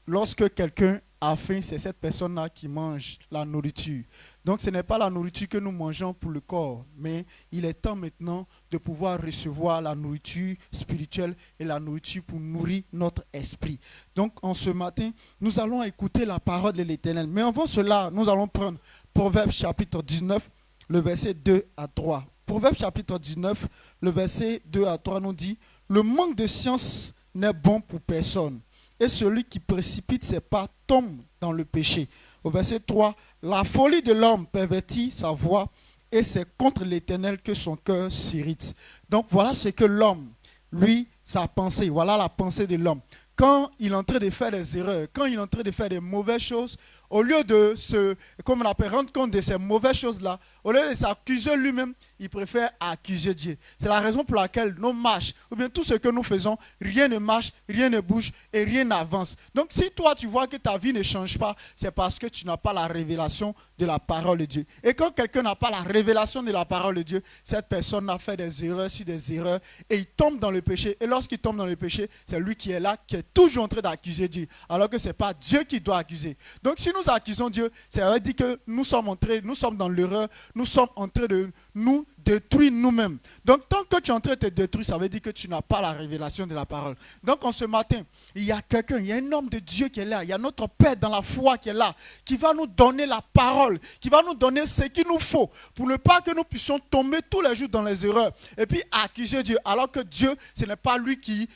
Lorsque quelqu'un a faim, c'est cette personne-là qui mange la nourriture. Donc ce n'est pas la nourriture que nous mangeons pour le corps, mais il est temps maintenant de pouvoir recevoir la nourriture spirituelle et la nourriture pour nourrir notre esprit. Donc en ce matin, nous allons écouter la parole de l'Éternel. Mais avant cela, nous allons prendre Proverbes chapitre 19, le verset 2 à 3. Proverbes chapitre 19, le verset 2 à 3 nous dit: le manque de science n'est bon pour personne, et celui qui précipite ses pas tombe dans le péché. Au verset 3, la folie de l'homme pervertit sa voix, et c'est contre l'Éternel que son cœur s'irrite. Donc voilà ce que l'homme, lui, sa pensée, voilà la pensée de l'homme. Quand il est en train de faire des erreurs, quand il est en train de faire des mauvaises choses, au lieu de comme on appelle, rendre compte de ces mauvaises choses-là, au lieu de s'accuser lui-même, il préfère accuser Dieu. C'est la raison pour laquelle nos marches, ou bien tout ce que nous faisons, rien ne marche, rien ne bouge et rien n'avance. Donc si toi tu vois que ta vie ne change pas, c'est parce que tu n'as pas la révélation de la parole de Dieu. Et quand quelqu'un n'a pas la révélation de la parole de Dieu, cette personne a fait des erreurs sur des erreurs et il tombe dans le péché. Et lorsqu'il tombe dans le péché, c'est lui qui est là, qui est toujours en train d'accuser Dieu, alors que ce n'est pas Dieu qui doit accuser. Donc si nous accusons Dieu, ça veut dire que nous sommes dans l'erreur, nous sommes en train de nous détruire nous-mêmes. Donc tant que tu es en train de te détruire, ça veut dire que tu n'as pas la révélation de la parole. Donc en ce matin, il y a quelqu'un, il y a un homme de Dieu qui est là, il y a notre Père dans la foi qui est là, qui va nous donner la parole, qui va nous donner ce qu'il nous faut pour ne pas que nous puissions tomber tous les jours dans les erreurs et puis accuser Dieu, alors que Dieu, ce n'est pas lui qui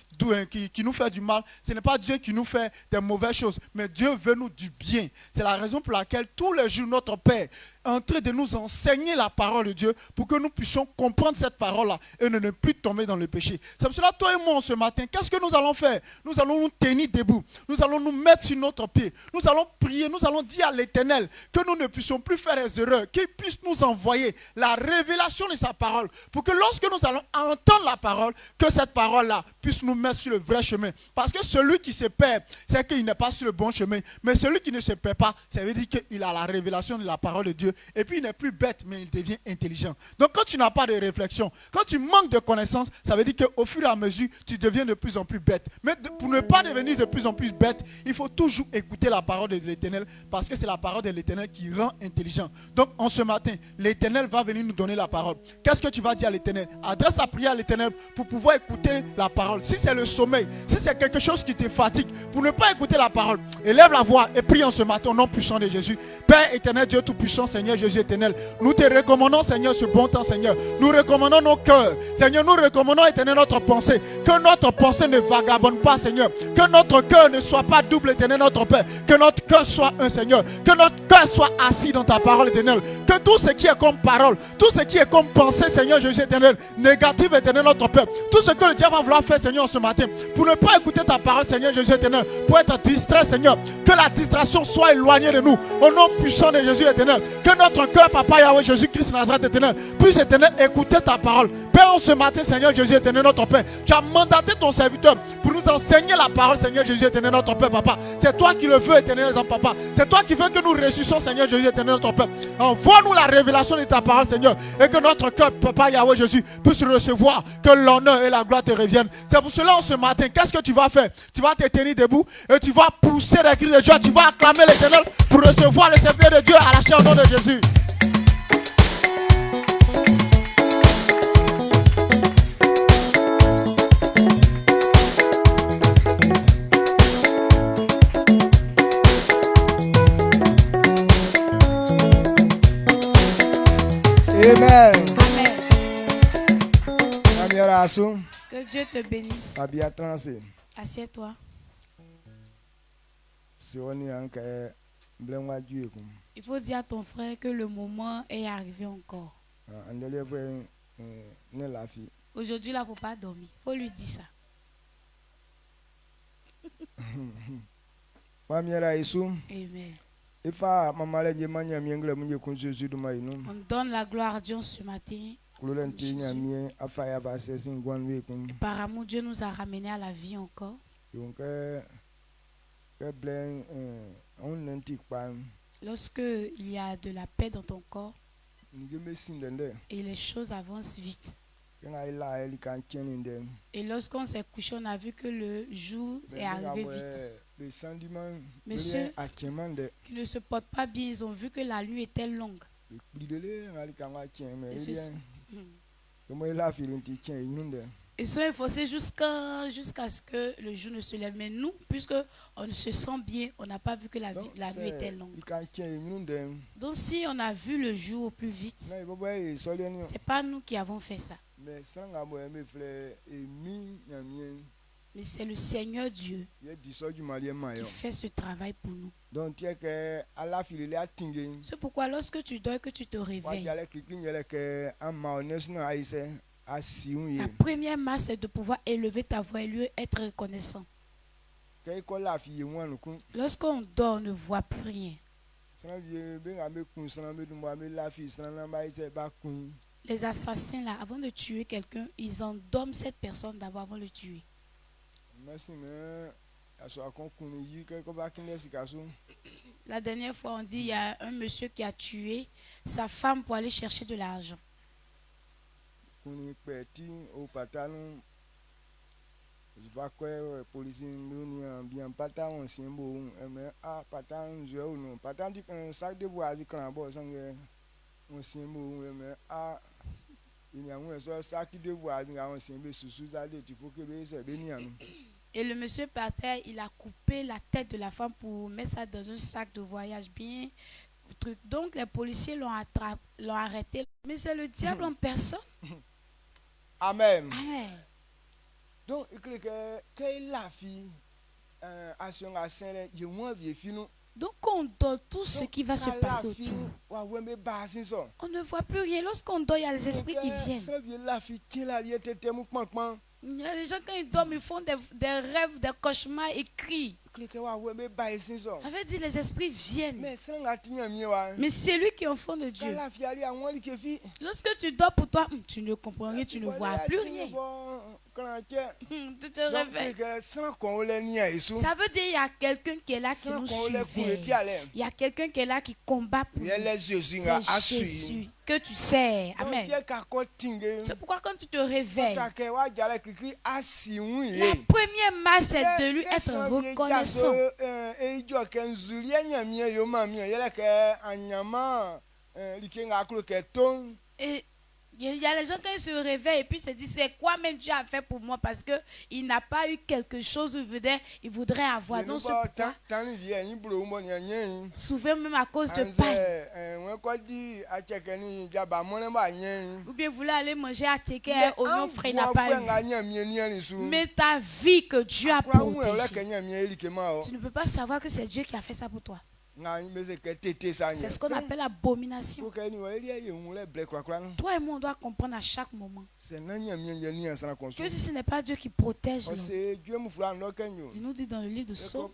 nous fait du mal, ce n'est pas Dieu qui nous fait des mauvaises choses, mais Dieu veut nous du bien. C'est la raison pour laquelle tous les jours notre Père est en train de nous enseigner la parole de Dieu pour que nous puissions comprendre cette parole-là et ne plus tomber dans le péché. C'est pour cela, toi et moi, ce matin, qu'est-ce que nous allons faire? Nous allons nous tenir debout, nous allons nous mettre sur notre pied, nous allons prier, nous allons dire à l'Éternel que nous ne puissions plus faire des erreurs, qu'il puisse nous envoyer la révélation de sa parole pour que lorsque nous allons entendre la parole, que cette parole-là puisse nous mettre sur le vrai chemin. Parce que celui qui se perd, c'est qu'il n'est pas sur le bon chemin. Mais celui qui ne se perd pas, ça veut dire qu'il a la révélation de la parole de Dieu. Et puis il n'est plus bête, mais il devient intelligent. Donc quand tu n'as pas de réflexion, quand tu manques de connaissances, ça veut dire qu'au fur et à mesure, tu deviens de plus en plus bête. Mais pour ne pas devenir de plus en plus bête, il faut toujours écouter la parole de l'Éternel, parce que c'est la parole de l'Éternel qui rend intelligent. Donc en ce matin, l'Éternel va venir nous donner la parole. Qu'est-ce que tu vas dire à l'Éternel? Adresse ta prière à l'Éternel pour pouvoir écouter la parole. Si c'est le sommeil, si c'est quelque chose qui te fatigue, pour ne pas écouter la parole, élève la voix et prie en ce matin au nom puissant de Jésus. Père éternel, Dieu tout-puissant, Seigneur Jésus éternel, nous te recommandons, Seigneur, ce bon temps, Seigneur. Nous recommandons nos cœurs, Seigneur, nous recommandons, éternel, notre pensée. Que notre pensée ne vagabonde pas, Seigneur. Que notre cœur ne soit pas double, éternel, notre Père. Que notre cœur soit un, Seigneur. Que notre cœur soit assis dans ta parole, éternel. Que tout ce qui est comme parole, tout ce qui est comme pensée, Seigneur Jésus éternel, négative, éternel, notre Père. Tout ce que le diable va vouloir faire, Seigneur, ce matin, pour ne pas écouter ta parole, Seigneur Jésus éternel, pour être distrait, Seigneur. Que la distraction soit éloignée de nous, au nom puissant de Jésus éternel. Que notre cœur, Papa Yahweh, Jésus-Christ Nazareth éternel, puisse, éternel, écouter ta parole. Père, en ce matin, Seigneur Jésus éternel, notre Père, tu as mandaté ton serviteur pour nous enseigner la parole, Seigneur Jésus éternel, notre Père, Papa. C'est toi qui le veux, éternel, Papa. C'est toi qui veux que nous ressuscions, Seigneur Jésus éternel, notre Père. Envoie-nous la révélation de ta parole, Seigneur, et que notre cœur, Papa Yahweh Jésus, puisse recevoir, que l'honneur et la gloire te reviennent. C'est pour cela, en ce matin, qu'est-ce que tu vas faire? Tu vas te tenir debout et tu vas pousser les cris de joie, tu vas acclamer l'Éternel pour recevoir le serviteur de Dieu à la chair au nom de Jésus. Amen. Que Dieu te bénisse. Assieds-toi. Il faut dire à ton frère que le moment est arrivé encore. Aujourd'hui, là, il ne faut pas dormir. Il faut lui dire ça. Amen. On donne la gloire à Dieu ce matin. Par amour, Dieu nous a ramenés à la vie encore. Lorsque il y a de la paix dans ton corps et les choses avancent vite. Et lorsqu'on s'est couché, on a vu que le jour est arrivé vite. Mais ceux qui ne se portent pas bien, ils ont vu que la nuit était longue. Ils sont efforcés jusqu'à ce que le jour ne se lève. Mais nous, puisque on se sent bien, on n'a pas vu que la nuit était longue. Donc si on a vu le jour au plus vite, c'est pas nous qui avons fait ça. Mais c'est le Seigneur Dieu qui fait ce travail pour nous. C'est pourquoi lorsque tu dors, que tu te réveilles, la première marche, c'est de pouvoir élever ta voix et lui être reconnaissant. Lorsqu'on dort, on ne voit plus rien. Les assassins, là, avant de tuer quelqu'un, ils endorment cette personne d'abord avant de le tuer. La dernière fois, on dit il y a un monsieur qui a tué sa femme pour aller chercher de l'argent. Et le monsieur par terre, il a coupé la tête de la femme pour mettre ça dans un sac de voyage bien truc. Donc les policiers l'ont arrêté. Mais c'est le diable en personne. Amen. Amen. Donc la fille donc on dort, tout ce qui va se passer autour. On ne voit plus rien. Lorsqu'on dort, il y a les esprits qui viennent. Il y a des gens, quand ils dorment, ils font des rêves, des cauchemars, ils crient. Ça veut dire les esprits viennent. Mais c'est lui qui est enfant de Dieu. Lorsque tu dors pour toi, tu ne comprends rien, tu ne vois plus rien. Tu te réveilles. Ça veut dire qu'il y a quelqu'un qui est là qui nous surveille. Il y a quelqu'un qui est là qui combat pour nous. C'est Jésus que tu sais. Amen. C'est pourquoi quand tu te réveilles, la première marche c'est de lui être reconnaissant. Et il y a les gens quand ils se réveillent et puis se disent c'est quoi même Dieu a fait pour moi parce que il n'a pas eu quelque chose où il voudrait avoir. Donc c'est pourquoi souvent même à cause de pain. Ou bien voulez aller manger à Teke oignon frais n'a pas eu. Mais ta vie que Dieu a protégée, tu ne peux pas savoir que c'est Dieu qui a fait ça pour toi. C'est ce qu'on appelle l'abomination. Toi et moi, on doit comprendre à chaque moment que si ce n'est pas Dieu qui protège nous. Il nous dit dans le livre de Psaume,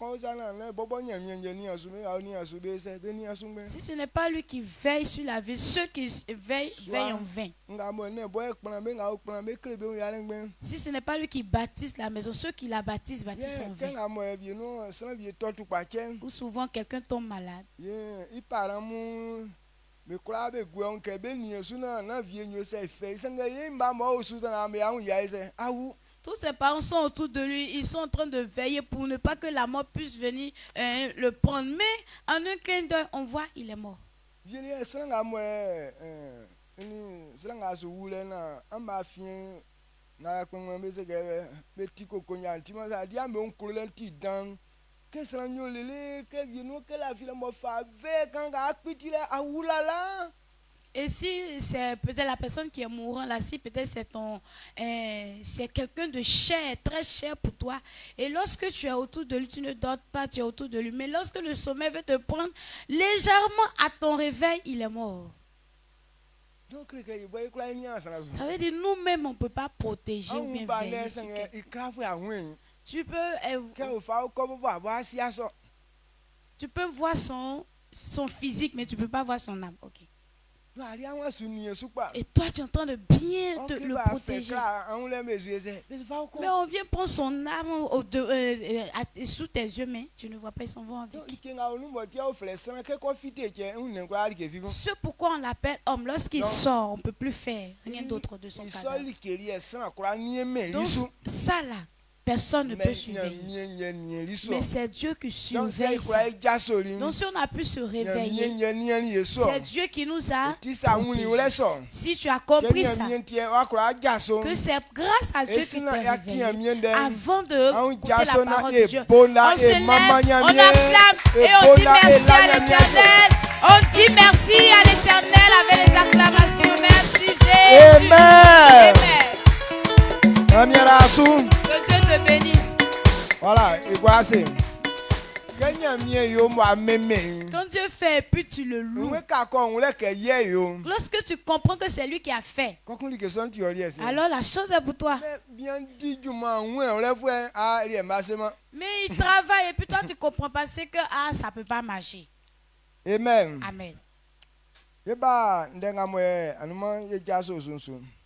si ce n'est pas lui qui veille sur la vie, ceux qui veillent en vain. Si ce n'est pas lui qui bâtisse la maison, ceux qui la bâtissent en vain. Ou souvent quelqu'un tombe malade. Tous ses parents sont autour de lui, ils sont en train de veiller pour ne pas que la mort puisse venir le prendre. Mais en un clin d'œil, on voit il est mort. Et si c'est peut-être la personne qui est mourante là, si peut-être c'est quelqu'un de cher, très cher pour toi, et lorsque tu es autour de lui, tu ne dors pas, tu es autour de lui, mais lorsque le sommeil veut te prendre légèrement à ton réveil, il est mort. Ça veut dire nous-mêmes on ne peut pas protéger ou bien veiller sur quelqu'un. Tu peux voir son physique, mais tu ne peux pas voir son âme. Ok. Et toi, tu es en train de bien le protéger. Mais on vient prendre son âme sous tes yeux, mais tu ne vois pas, ils s'en vont avec. C'est pourquoi on l'appelle homme. Lorsqu'il sort, on ne peut plus faire rien d'autre de son cadavre. Donc, ça là, personne ne peut surveiller. Mais c'est Dieu qui surveille ça. Donc si on a pu se réveiller, c'est Dieu qui nous a protégés. Si tu as compris ça, que c'est grâce à Dieu qui t'a réveillé, avant de écouter la parole de Dieu, on se lève, on acclame et on dit merci à l'Éternel. On dit merci à l'Éternel avec les acclamations. Merci Jésus. Amen. Amen. Que Dieu te bénisse. Voilà, et voici. Quand Dieu fait, puis tu le loues. Lorsque tu comprends que c'est lui qui a fait, alors la chose est pour toi. Mais il travaille et puis toi tu comprends pas, c'est que ça peut pas marcher. Amen. Amen.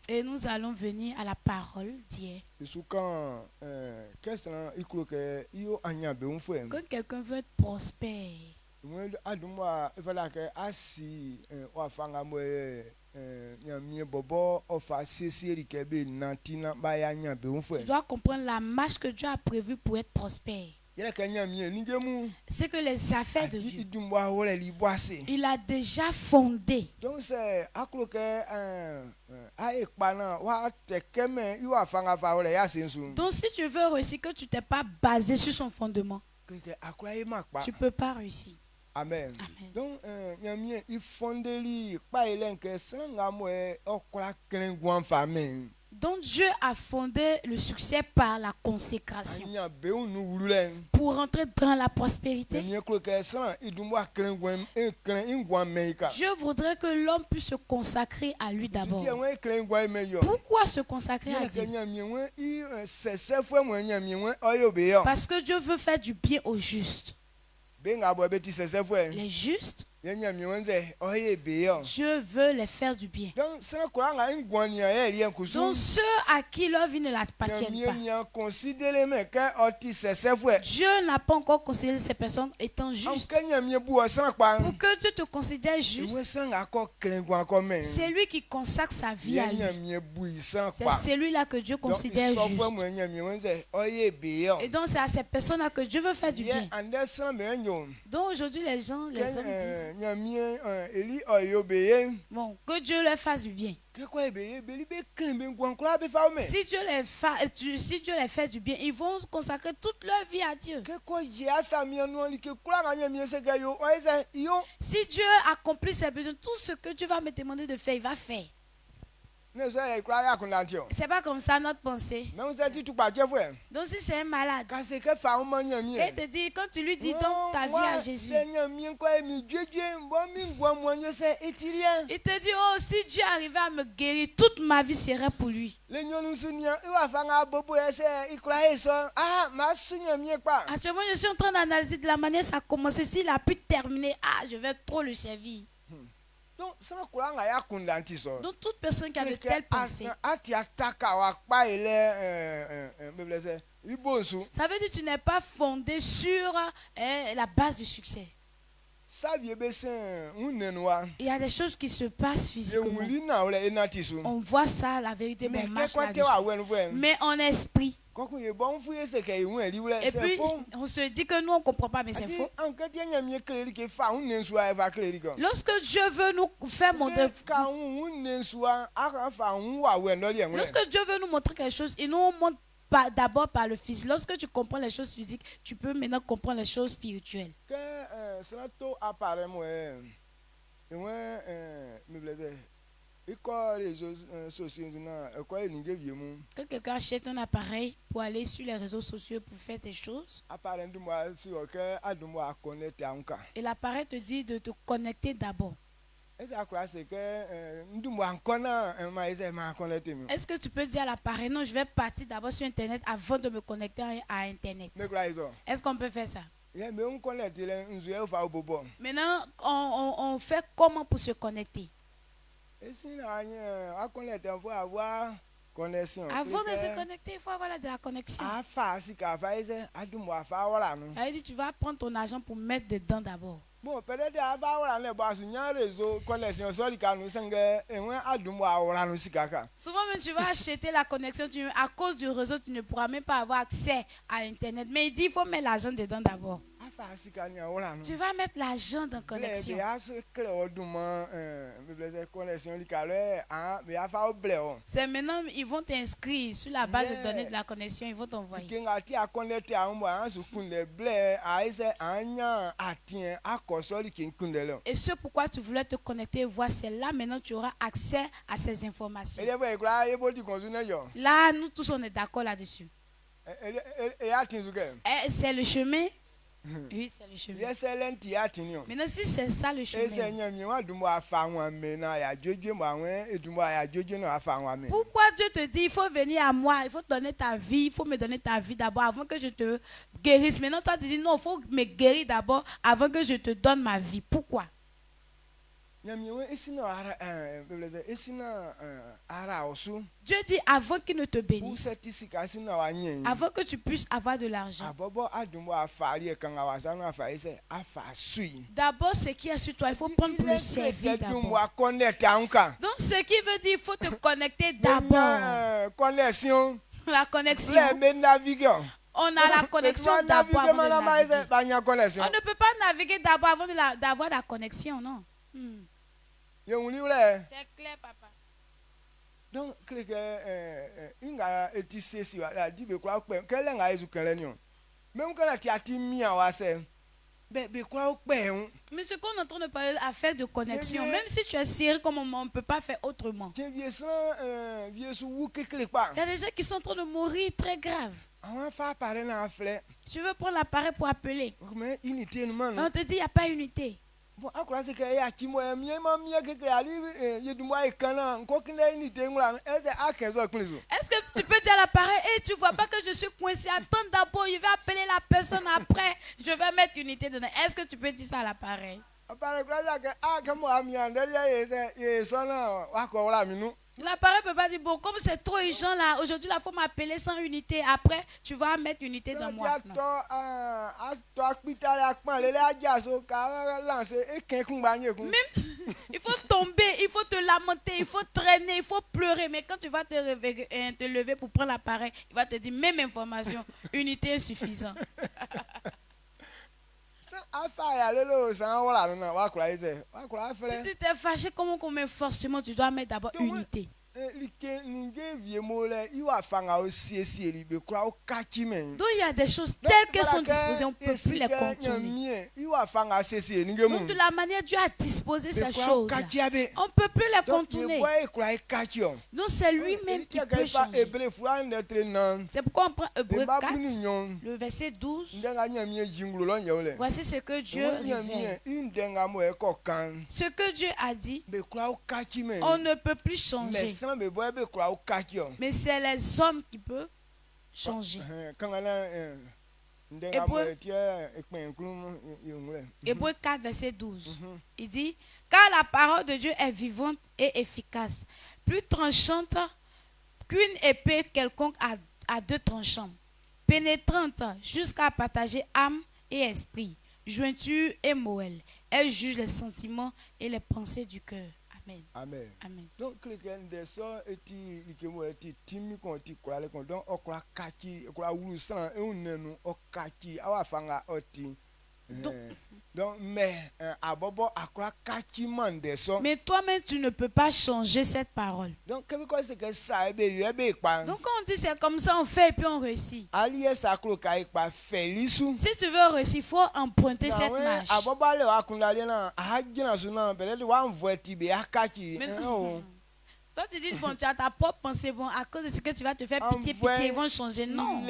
Et nous allons venir à la parole d'hier. Quand quelqu'un veut être prospère, tu dois comprendre la marche que Dieu a prévue pour être prospère. C'est que les affaires de Dieu, il a déjà fondé. Donc si tu veux réussir, que tu t'es pas basé sur son fondement, tu ne peux pas réussir. Amen. Amen. Donc il fonde Donc Dieu a fondé le succès par la consécration. Pour rentrer dans la prospérité, Dieu voudrait que l'homme puisse se consacrer à lui d'abord. Pourquoi se consacrer à Dieu? Parce que Dieu veut faire du bien aux justes. Les justes, Dieu veut les faire du bien. Donc ceux à qui leur vie ne l'appartient pas, Dieu n'a pas encore considéré ces personnes étant justes. Pour que Dieu te considère juste, c'est lui qui consacre sa vie à lui. C'est celui-là que Dieu considère juste. Et donc c'est à ces personnes-là que Dieu veut faire du bien. Donc aujourd'hui les hommes disent bon, que Dieu leur fasse du bien. Si Dieu les fait du bien, ils vont consacrer toute leur vie à Dieu. Si Dieu accomplit ses besoins, tout ce que Dieu va me demander de faire, il va faire. C'est pas comme ça notre pensée. Donc si c'est un malade, et te dit, quand tu lui dis donne ta vie à Jésus, il te dit oh, si Dieu arrivait à me guérir, toute ma vie serait pour lui. Actuellement je suis en train d'analyser de la manière ça a commencé. S'il a pu terminer, je vais trop le servir. Donc toute personne qui a de telles pensées, ça veut dire que tu n'es pas fondé sur la base du succès. Il y a des choses qui se passent physiquement. On voit ça, la vérité, mais on marche là-dessus. Mais en esprit. Et puis, on se dit que nous, on ne comprend pas, mais c'est faux. Lorsque Dieu veut nous faire montrer, lorsque Dieu veut nous montrer quelque chose, il nous montre d'abord par le physique. Lorsque tu comprends les choses physiques, tu peux maintenant comprendre les choses spirituelles. Quand quelqu'un achète un appareil pour aller sur les réseaux sociaux pour faire des choses, et l'appareil te dit de te connecter d'abord. Est-ce que tu peux dire à l'appareil non, je vais partir d'abord sur Internet avant de me connecter à Internet? Est-ce qu'on peut faire ça? Maintenant, on fait comment pour se connecter? Avant de se connecter, il faut avoir de la connexion. Elle dit tu vas prendre ton argent pour mettre dedans d'abord. Bon, peut-être avant on a pas un réseau connexion sur le canal sangue et on a du mois on a nous sikaka. Souvent même tu vas acheter la connexion, à cause du réseau tu ne pourras même pas avoir accès à internet. Mais il dit il faut mettre l'argent dedans d'abord. Tu vas mettre l'argent dans connexion. C'est maintenant ils vont t'inscrire sur la base de données de la connexion, ils vont t'envoyer. Et ce pourquoi tu voulais te connecter, voir celle-là, maintenant tu auras accès à ces informations. Là, nous tous on est d'accord là-dessus. C'est le chemin. Oui, c'est le chemin. Maintenant, si c'est ça le chemin, pourquoi Dieu te dit il faut venir à moi, il faut donner ta vie, il faut me donner ta vie d'abord avant que je te guérisse. Maintenant, toi tu dis non, il faut me guérir d'abord avant que je te donne ma vie. Pourquoi? Dieu dit avant qu'il ne te bénisse, avant que tu puisses avoir de l'argent, d'abord ce qui est sur toi, il faut prendre pour le servir d'abord. Donc ce qui veut dire il faut te connecter d'abord. La connexion. On a la connexion d'abord avant de naviguer. On ne peut pas naviguer d'abord avant d'avoir la connexion, non. C'est clair, papa. Donc, mais ce qu'on est en train de parler, affaire de connexion, même si tu es sérieux comme on ne peut pas faire autrement. Il y a des gens qui sont en train de mourir très grave. Tu veux prendre l'appareil pour appeler. On te dit il n'y a pas unité. Est-ce que tu peux dire à l'appareil, hey, tu vois pas que je suis coincé, attends d'abord, je vais appeler la personne après, je vais mettre unité dedans. Est-ce que tu peux dire ça à l'appareil? L'appareil peut pas dire, bon, comme c'est trop urgent là, aujourd'hui il faut m'appeler sans unité, après tu vas mettre unité dans moi. Même, il faut tomber, il faut te lamenter, il faut traîner, il faut pleurer, mais quand tu vas te lever pour prendre l'appareil, il va te dire même information, unité est suffisant. Si tu t'es fâché, comment qu'on met forcément, tu dois mettre d'abord unité. Donc il y a des choses telles qu'elles sont disposées, on ne peut plus les contourner. Donc de la manière Dieu a disposé ces choses, on ne peut plus les contourner. Donc c'est lui-même qui peut changer. C'est pourquoi on prend Hébreux 4, le verset 12. Voici ce que Dieu révèle. Ce que Dieu a dit, on ne peut plus changer. Mais c'est les hommes qui peuvent changer. Hébreux 4, verset 12. Il dit, car la parole de Dieu est vivante et efficace, plus tranchante qu'une épée quelconque à deux tranchants, pénétrante jusqu'à partager âme et esprit, jointure et moelle. Elle juge les sentiments et les pensées du cœur. Amen. Amen. Amen. Donc, quelqu'un de ça est timi konti kwa le donc okwa kaki okwa wulusan e unenu okaki awafanga oti. Donc mais abobo akwa kaki man de ça. Mais toi-même tu ne peux pas changer cette parole. Donc because c'est que ça ebe pa. Donc quand on dit c'est comme ça on fait et puis on réussit. Alié ça kro kai pa felisu. Si tu veux réussir, il faut emprunter cette marche. Abobo le akunda le na ahagina suna peut-être wa envoyer be akaki. Toi tu dis bon tu as ta propre pensée, bon à cause de ce que tu vas te faire pitié ils vont changer. Non.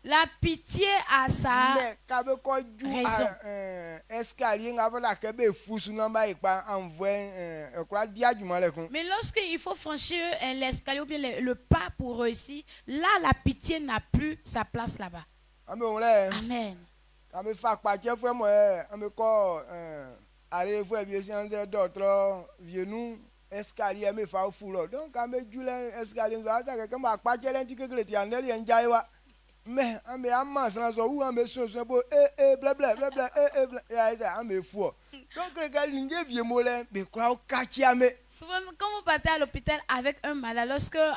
La pitié a sa raison. Mais lorsqu'il faut franchir l'escalier ou bien le pas pour réussir, là la pitié n'a plus sa place là-bas. Amen. Escalier me fa fulo donc ame jule escalier ça que ma pa chelen ti que chrétien ne lien jaiwa mais ambe amma sana so wu ambe so bo bla bla bla bla ya isa ambe fou. Donc le gars lingue vie molé be kwa kachi ame. Souvent, quand vous partez à l'hôpital avec un malade,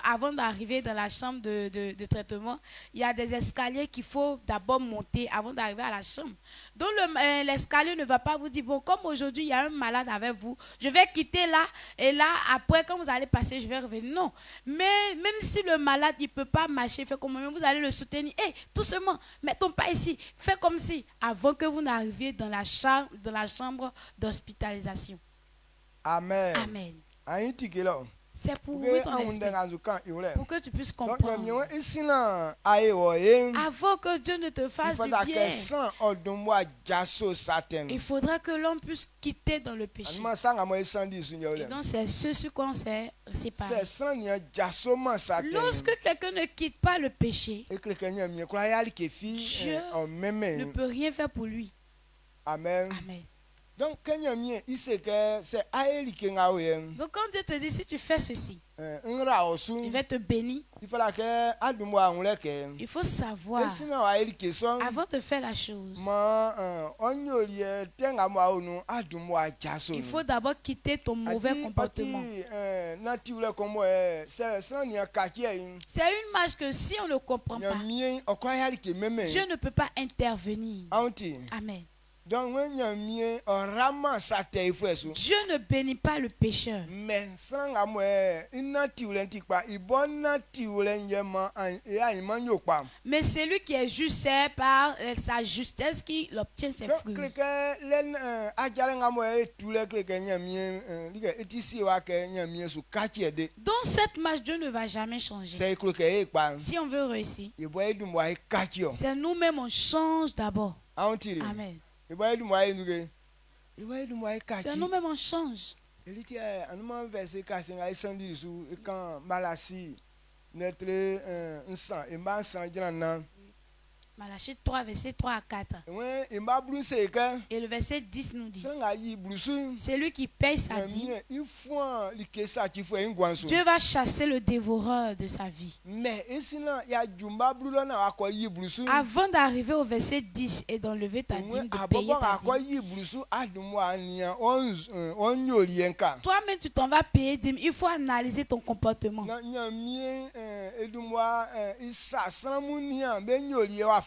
avant d'arriver dans la chambre de traitement, il y a des escaliers qu'il faut d'abord monter avant d'arriver à la chambre. Donc l'escalier ne va pas vous dire, bon, comme aujourd'hui il y a un malade avec vous, je vais quitter là, et là, après, quand vous allez passer, je vais revenir. Non. Mais même si le malade, il ne peut pas marcher, fait comme vous allez le soutenir. Hé, tout seulement, mets ton pas ici, fais comme si, avant que vous n'arriviez dans la chambre d'hospitalisation. Amen. Amen. C'est pour ouvrir ton esprit, pour que tu puisses comprendre. Avant que Dieu ne te fasse du bien, il faudra que l'homme puisse quitter dans le péché. Et donc c'est ce sur quoi on s'est séparé. Lorsque quelqu'un ne quitte pas le péché, Dieu ne peut rien faire pour lui. Amen. Amen. Donc, quand Dieu te dit, si tu fais ceci, il va te bénir. Il faut savoir, avant de faire la chose, il faut d'abord quitter ton mauvais comportement. C'est une marche que si on ne comprend pas, Dieu ne peut pas intervenir. Amen. Donc, Dieu ne bénit pas le pécheur. Mais c'est lui qui est juste, c'est par sa justesse qu'il obtient ses fruits. Donc cette marche, Dieu ne va jamais changer. Si on veut réussir, c'est nous-mêmes on change d'abord. Amen. C'est nous-mêmes on change. Malachie 3, verset 3 à 4. Et le verset 10 nous dit, c'est lui qui paye sa dîme. Dieu va chasser le dévoreur de sa vie. Avant d'arriver au verset 10 et d'enlever ta dîme, de payer ta dîme, toi-même tu t'en vas payer dîme. Il faut analyser ton comportement.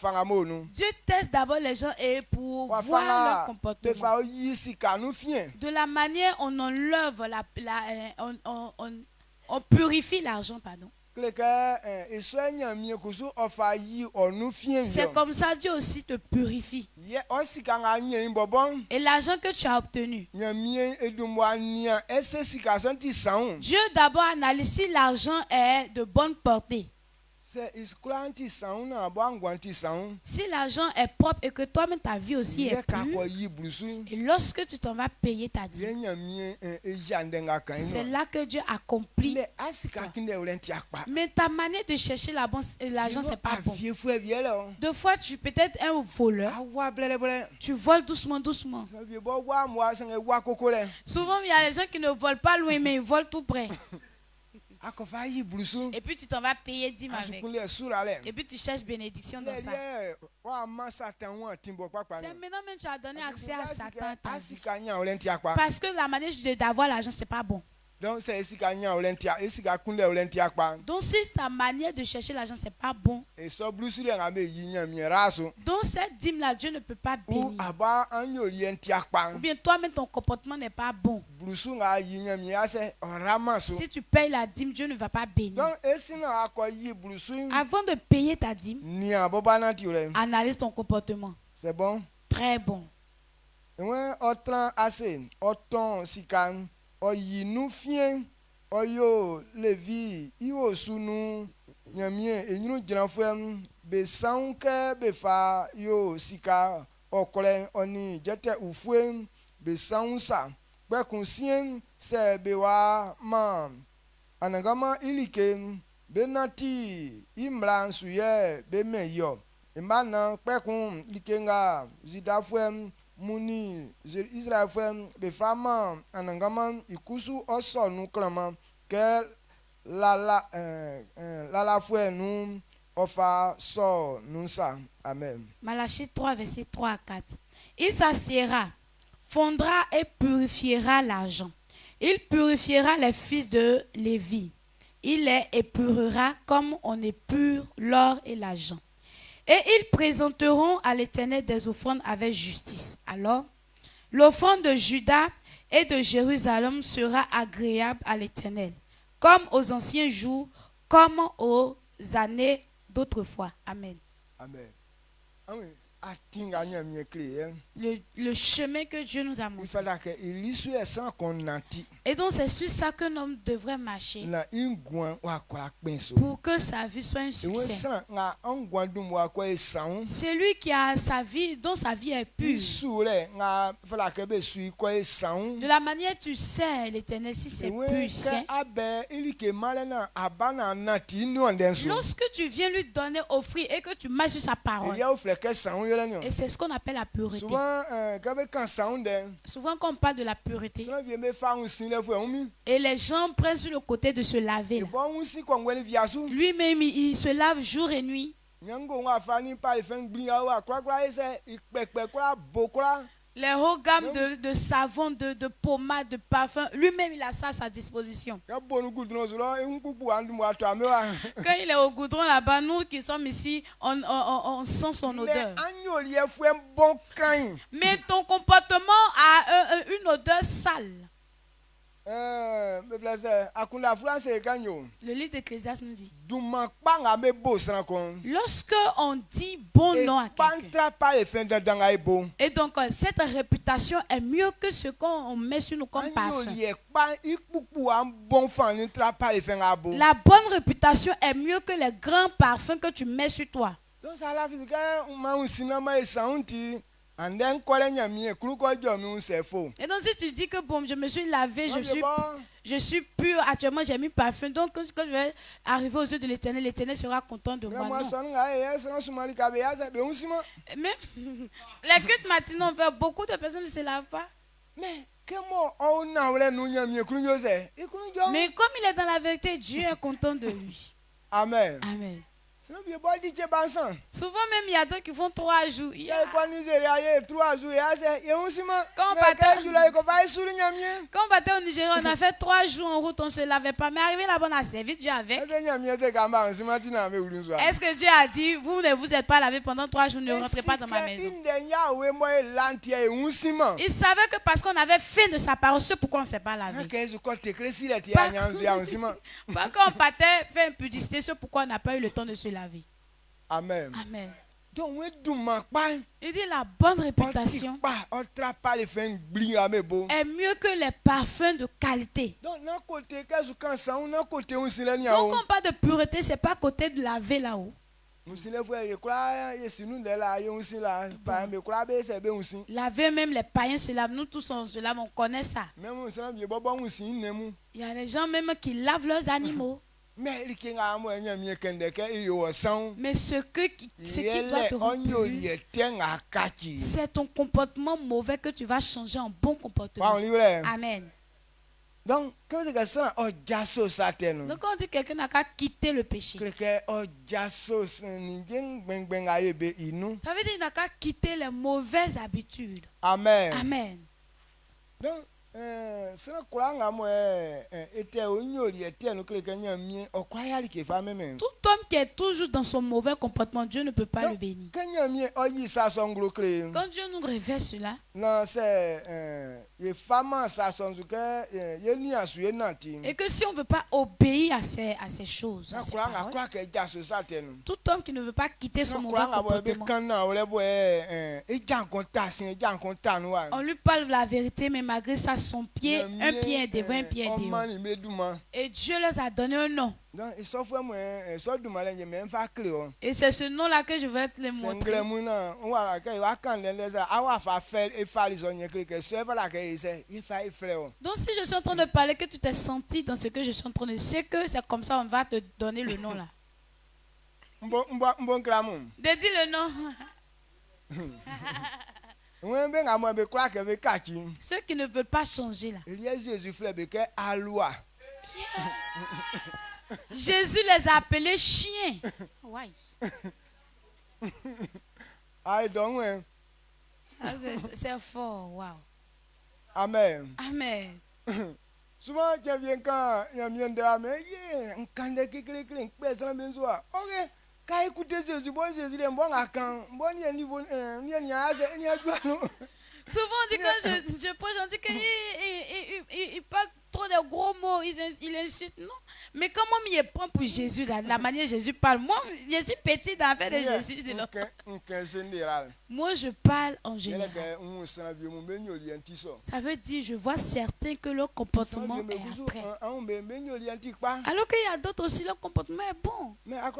Dieu teste d'abord les gens et pour voir leur comportement. De la manière on enlève on purifie l'argent, pardon. C'est comme ça Dieu aussi te purifie. Et l'argent que tu as obtenu, Dieu d'abord analyse si l'argent est de bonne portée. Si l'argent est propre et que toi-même ta vie aussi est pure, et lorsque tu t'en vas payer ta dîme, c'est là que Dieu accomplit. Mais ta manière de chercher l'argent, c'est pas bon. Deux fois, tu peux être un voleur. Tu voles doucement, doucement. Souvent, il y a des gens qui ne volent pas loin, mais ils volent tout près. Et puis tu t'en vas payer dîme avec. Et puis tu cherches bénédiction dans ça. C'est maintenant même tu as donné accès à Satan à ta vie. Parce que la manière d'avoir l'argent, c'est pas bon. Donc si ta manière de chercher l'argent, c'est pas bon. Donc cette dîme là, Dieu ne peut pas bénir. Ou bien toi-même ton comportement n'est pas bon. Si tu payes la dîme, Dieu ne va pas bénir. Avant de payer ta dîme, analyse ton comportement. C'est bon? Très bon. Oyinu fien oyo levi iwo sunu nyamie enyinu jranfem be sanke be fa yo sika okole oni jete ufuen be sansa be kunsien se be wa ma anagama ilike be nati imran suye be meyo imana pekun likenga zidafem muni Israël fem be fama anangama ikusu oso nu klama ke la fue nu Amen. Malachie 3, versets 3 à 4. Il s'assiera, fondra et purifiera l'argent. Il purifiera les fils de Lévi. Il les épurera comme on épure l'or et l'argent. Et ils présenteront à l'Éternel des offrandes avec justice. Alors, l'offrande de Juda et de Jérusalem sera agréable à l'Éternel, comme aux anciens jours, comme aux années d'autrefois. Amen. Amen. Le chemin que Dieu nous a montré. Et donc c'est sur ça que l'homme devrait marcher pour que sa vie soit un succès. C'est lui qui a sa vie, dont sa vie est pure. De la manière tu sais l'Éternel si c'est pur, saint. Lorsque tu viens lui donner, offrir et que tu marches sur sa parole. Et c'est ce qu'on appelle la pureté. Souvent quand on parle de la pureté, et les gens prennent sur le côté de se laver. Lui-même, il se lave jour et nuit. Les hauts gammes de savon, de pommade, de parfum, lui-même il a ça à sa disposition. Quand il est au goudron là-bas, nous qui sommes ici, on sent son odeur. Mais ton comportement a une odeur sale. Le livre d'Ecclésiaste nous dit, lorsque on dit bon nom à quelqu'un, et donc cette réputation est mieux que ce qu'on met sur nous comme parfum. La bonne réputation est mieux que les grands parfums que tu mets sur toi. Et donc si tu dis que bon, je me suis lavé, je suis pur, actuellement j'ai mis parfum, donc quand je vais arriver aux yeux de l'Éternel, l'Éternel sera content de moi. Mais les cultes matinaux, beaucoup de personnes ne se lavent pas. Mais comme il est dans la vérité, Dieu est content de lui. Amen. Amen. Souvent même il y a d'autres qui font 3 jours. Quand on partait au Nigeria, on a fait 3 jours en route, on ne se lavait pas. Mais arrivé là-bas, on a servi Dieu avec. Est-ce que Dieu a dit, vous ne vous êtes pas lavé pendant 3 jours, ne rentrez pas dans ma maison? Il savait que parce qu'on avait fait de sa parole, c'est pourquoi on ne s'est pas lavé. Pas quand on partait faire une publicité, c'est pourquoi on n'a pas eu le temps de se laver. Amen. Amen. Il dit la bonne réputation est mieux que les parfums de qualité. Donc quand on parle de pureté, c'est pas côté de laver là-haut. Laver même les païens se lavent, nous tous on se lave, on connaît ça. Il y a des gens même qui lavent leurs animaux. Mais ce qui doit te rendre, c'est ton comportement mauvais que tu vas changer en bon comportement. Amen. Donc quand on dit quelqu'un n'a qu'à quitter le péché, ça veut dire qu'il n'a qu'à quitter les mauvaises habitudes. Amen. Amen. Donc, tout homme qui est toujours dans son mauvais comportement, Dieu ne peut pas le bénir. Quand Dieu nous révèle cela, et que si on ne veut pas obéir à ces choses, à ces paroles, tout homme qui ne veut pas quitter son mauvais comportement, on lui parle la vérité, mais malgré ça, son pied, un pied est devant, un pied est dehors. Et Dieu leur a donné un nom. Et c'est ce nom-là que je vais te le montrer. Donc si je suis en train de parler, que tu t'es senti dans ce que je suis en train de dire, c'est que c'est comme ça on va te donner le nom là. Dis le nom. Ceux qui ne veulent pas changer là. Jésus les a appelés chiens. Ouais. Aïe donc, c'est fort, wow. Amen. Amen. Souvent, tu viens quand il y a bien de la main, on canne qui crée, personne bien soit. Ok, quand écoutez Jésus, bon Jésus, bon à quand, bon il y a niveau, il y a souvent on dit quand je pose, on dit qu'il parle trop de gros mots, il insulte, non. Mais comment il prend pour Jésus, la manière Jésus parle? Moi, je suis petit dans l'affaire de Jésus. Moi, je parle en général. Ça veut dire, je vois certains que leur comportement est après. Alors qu'il y a d'autres aussi, leur comportement est bon. Donc,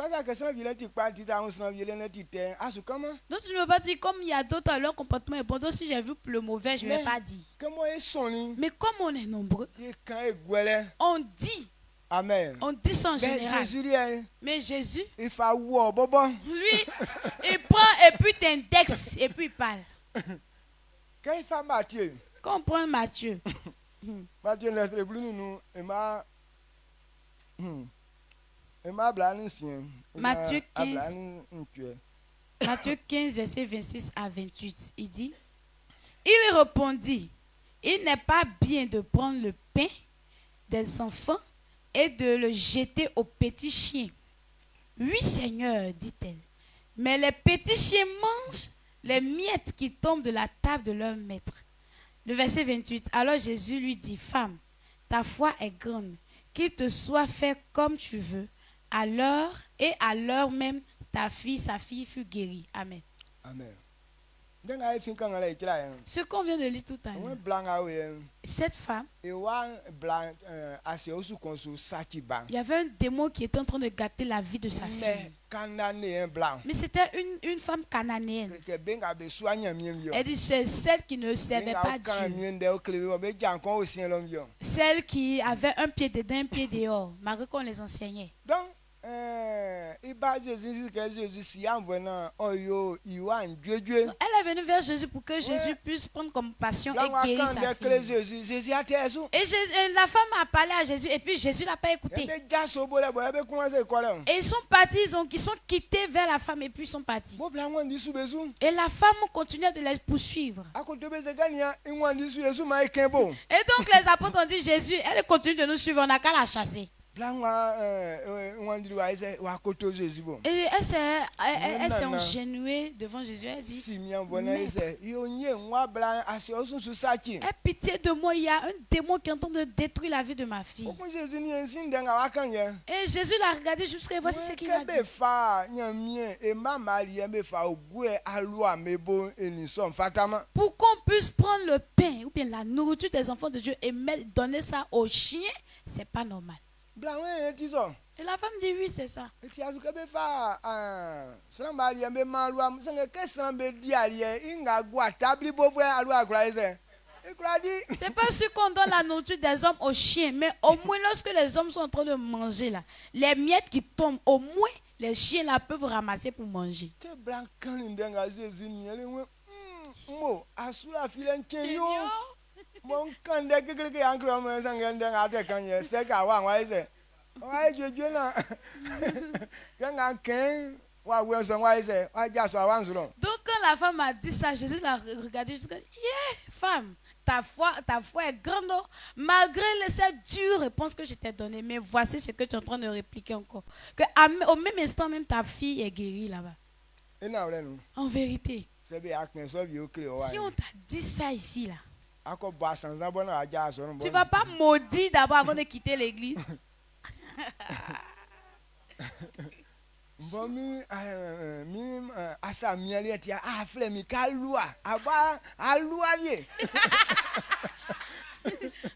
je ne veux pas dire, comme il y a d'autres, leur comportement est bon. Donc, si j'ai vu le mauvais, je ne vais pas dire. Mais comme on est nombreux, on dit. Amen. On dit ça en général. Mais Jésus, lui, il prend et puis t'indexe et puis il parle. Quand on prend Matthieu. Matthieu 15, verset 26 à 28. Il dit, il répondit, il n'est pas bien de prendre le pain des enfants et de le jeter aux petits chiens. Oui, Seigneur, dit-elle. Mais les petits chiens mangent les miettes qui tombent de la table de leur maître. Le verset 28. Alors Jésus lui dit, femme, ta foi est grande, qu'il te soit fait comme tu veux. À l'heure même, sa fille fut guérie. Amen. Amen. Ce qu'on vient de lire tout à l'heure. Cette femme, il y avait un démon qui était en train de gâter la vie de sa fille. Mais c'était une femme cananéenne. Elle dit c'est celle qui ne servait pas Dieu. Celle qui avait un pied dedans, un pied dehors, malgré qu'on les enseignait. Donc, elle est venue vers Jésus pour que Jésus puisse prendre compassion et guérir sa fille. Et la femme a parlé à Jésus et puis Jésus l'a pas écouté. Et ils sont partis, ils sont quittés vers la femme et puis ils sont partis. Et la femme continuait de les poursuivre. Et donc les apôtres ont dit, Jésus, elle continue de nous suivre, on n'a qu'à la chasser. Et elle s'est engenouée devant Jésus. Elle dit, aie pitié de moi, il y a un démon qui est en train de détruire la vie de ma fille. Et Jésus l'a regardé jusqu'à voici ce qu'il a dit. Pour qu'on puisse prendre le pain ou bien la nourriture des enfants de Dieu et donner ça aux chiens, c'est pas normal. Et la femme dit oui, c'est ça. C'est pas sûr qu'on donne la nourriture des hommes aux chiens, mais au moins lorsque les hommes sont en train de manger là, les miettes qui tombent, au moins les chiens là peuvent ramasser pour manger. Mon candidat qui est en train de se faire c'est qu'à donc quand la femme a dit ça, Jésus l'a regardé et dit, femme, ta foi est grande, malgré cette dure réponse que je t'ai donnée, mais voici ce que tu es en train de répliquer encore. Que au même instant, même ta fille est guérie là-bas. En vérité, si on t'a dit ça ici là, tu ne vas pas maudire d'abord avant de quitter l'église.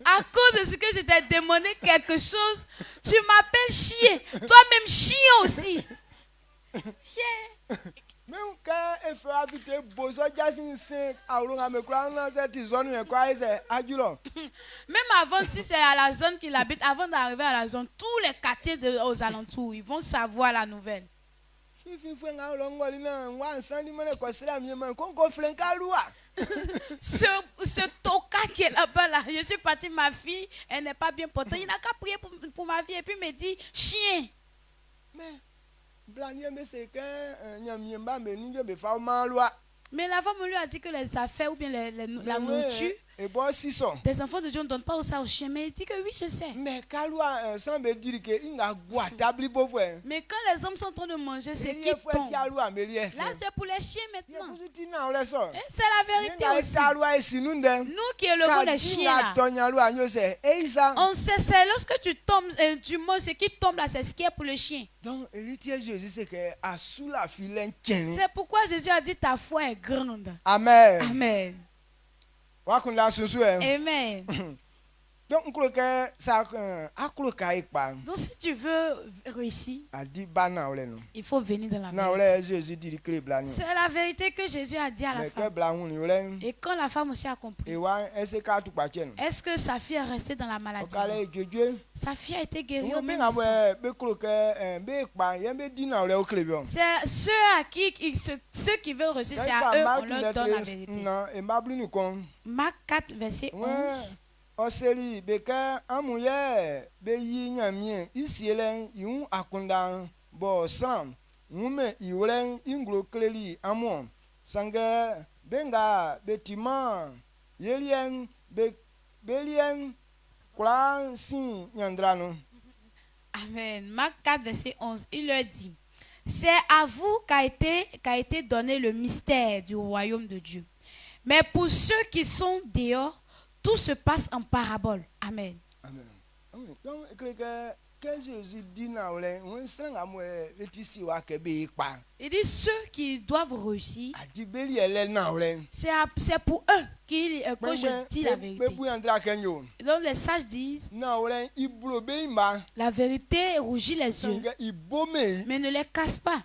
À cause de ce que je t'ai demandé quelque chose, tu m'appelles chien. Toi-même chien aussi. Yeah. Même quand elle fera vite, même avant, si c'est à la zone qu'il habite, avant d'arriver à la zone, tous les quartiers aux alentours, ils vont savoir la nouvelle. Ce toka qui est là-bas, là, je suis partie, ma fille, elle n'est pas bien portée. Il n'a qu'à prier pour ma fille et puis me dit chien. Mais la femme lui a dit que les affaires ou bien la nourriture des enfants de Dieu ne donnent pas ça aux chiens. Mais il dit que oui, je sais. Mais quand les hommes sont en train de manger, c'est qui tombe. Là, c'est pour les chiens maintenant. Et c'est la vérité aussi. Nous qui élevons les chiens là, on sait, c'est lorsque tu tombes, tu manges, ce qui tombe là, c'est ce qui est pour le chien. C'est pourquoi Jésus a dit ta foi est grande. Amen. Amen. Amen. Donc si tu veux réussir, il faut venir dans la vérité. C'est la vérité que Jésus a dit à la femme. Et quand la femme aussi a compris, est-ce que sa fille est restée dans la maladie? Sa fille a été guérie au même instant. C'est ceux qui veulent réussir, c'est à eux qu'on leur donne la vérité. Marc 4, verset 11. Oseli beka amuye be yi nyamie isielen yun akunda bo sam ngume iwlen inglo kleli amon sange benga betima yelien belien klan sin nyandrano. Amen. Marc 4 verset 11, il leur dit: c'est à vous qu'a été donné le mystère du royaume de Dieu. Mais pour ceux qui sont dehors, tout se passe en parabole. Amen. Amen. Donc, quand Jésus dit, il dit ceux qui doivent réussir, c'est pour eux que je dis la vérité. Donc les sages disent, la vérité rougit les yeux, mais ne les casse pas.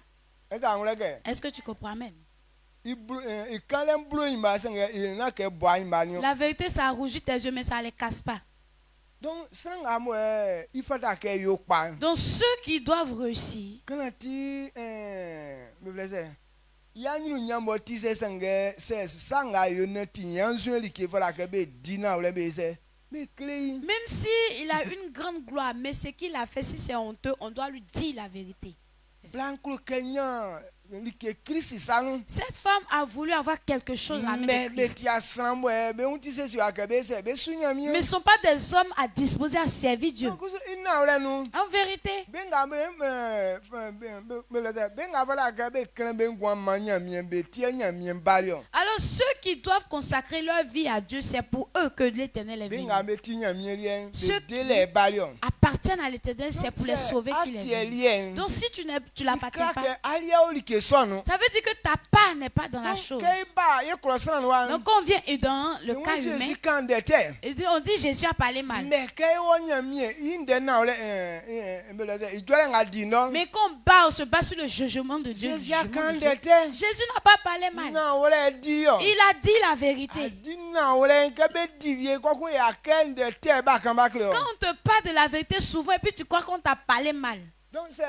Est-ce que tu comprends? Amen. La vérité, ça rougit tes yeux, mais ça ne les casse pas. Donc ceux qui doivent réussir, même si il a une grande gloire, mais ce qu'il a fait, si c'est honteux, on doit lui dire la vérité. Cette femme a voulu avoir quelque chose à mettre. Mais ce ne sont pas des hommes à disposer à servir Dieu. En vérité, alors ceux qui doivent consacrer leur vie à Dieu, c'est pour eux que l'Éternel est venu. Ceux qui appartiennent à l'Éternel, c'est pour les sauver qu'il est venu. Donc si tu ne l'appartiens pas, ça veut dire que ta part n'est pas dans la chose. Donc quand on vient dans le cas humain, on dit Jésus a parlé mal. Mais quand on se bat sur le jugement de Dieu, Jésus n'a pas parlé mal. Il a dit la vérité. Quand on te parle de la vérité souvent et puis tu crois qu'on t'a parlé mal. Donc c'est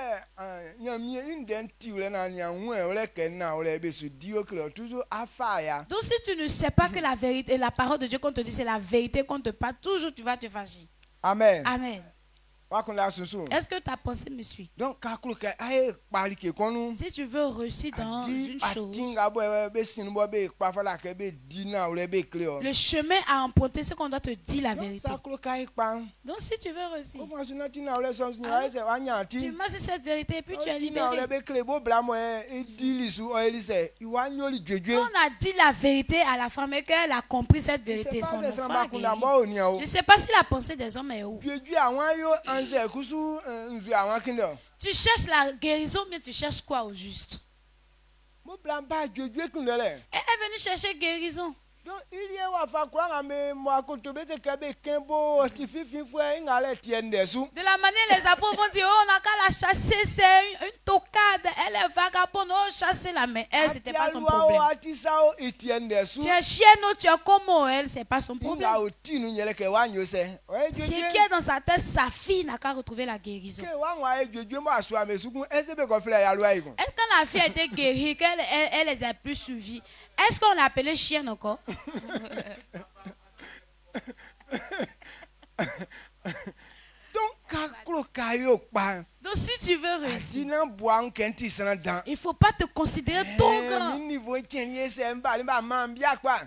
donc si tu ne sais pas que la vérité, la parole de Dieu qu'on te dit c'est la vérité qu'on te parle, toujours tu vas te fâcher. Amen. Amen. Est-ce que ta pensée me suit? Donc, si tu veux réussir dans une chose, le chemin à emprunter, c'est qu'on doit te dire la vérité. Donc si tu veux réussir, tu marches sur cette vérité et puis tu es libéré. On a dit la vérité à la femme et qu'elle a compris cette vérité. Son enfant je ne sais pas si la pensée des hommes est où. Tu cherches la guérison, mais tu cherches quoi au juste? Elle est venue chercher guérison. Donc il y a wa fa kwa me moi ko to be te kebe kembo ti fifi fwe ngale tiende su. De la manière les apôtres vont dire, oh, on n'a qu'à la chasser, c'est une tocade, elle est vagabonde, oh, chasser la main, elle, c'était pas son problème. Tu es chienne, tu es comme elle, c'est pas son problème. Ce qui est dans sa tête, sa fille n'a qu'à retrouver la guérison. Est-ce que quand la fille a été guérie, qu'elle les a plus suivis, est-ce qu'on l'a appelée chienne encore? Donc si tu veux réussir, il ne faut pas te considérer trop grand.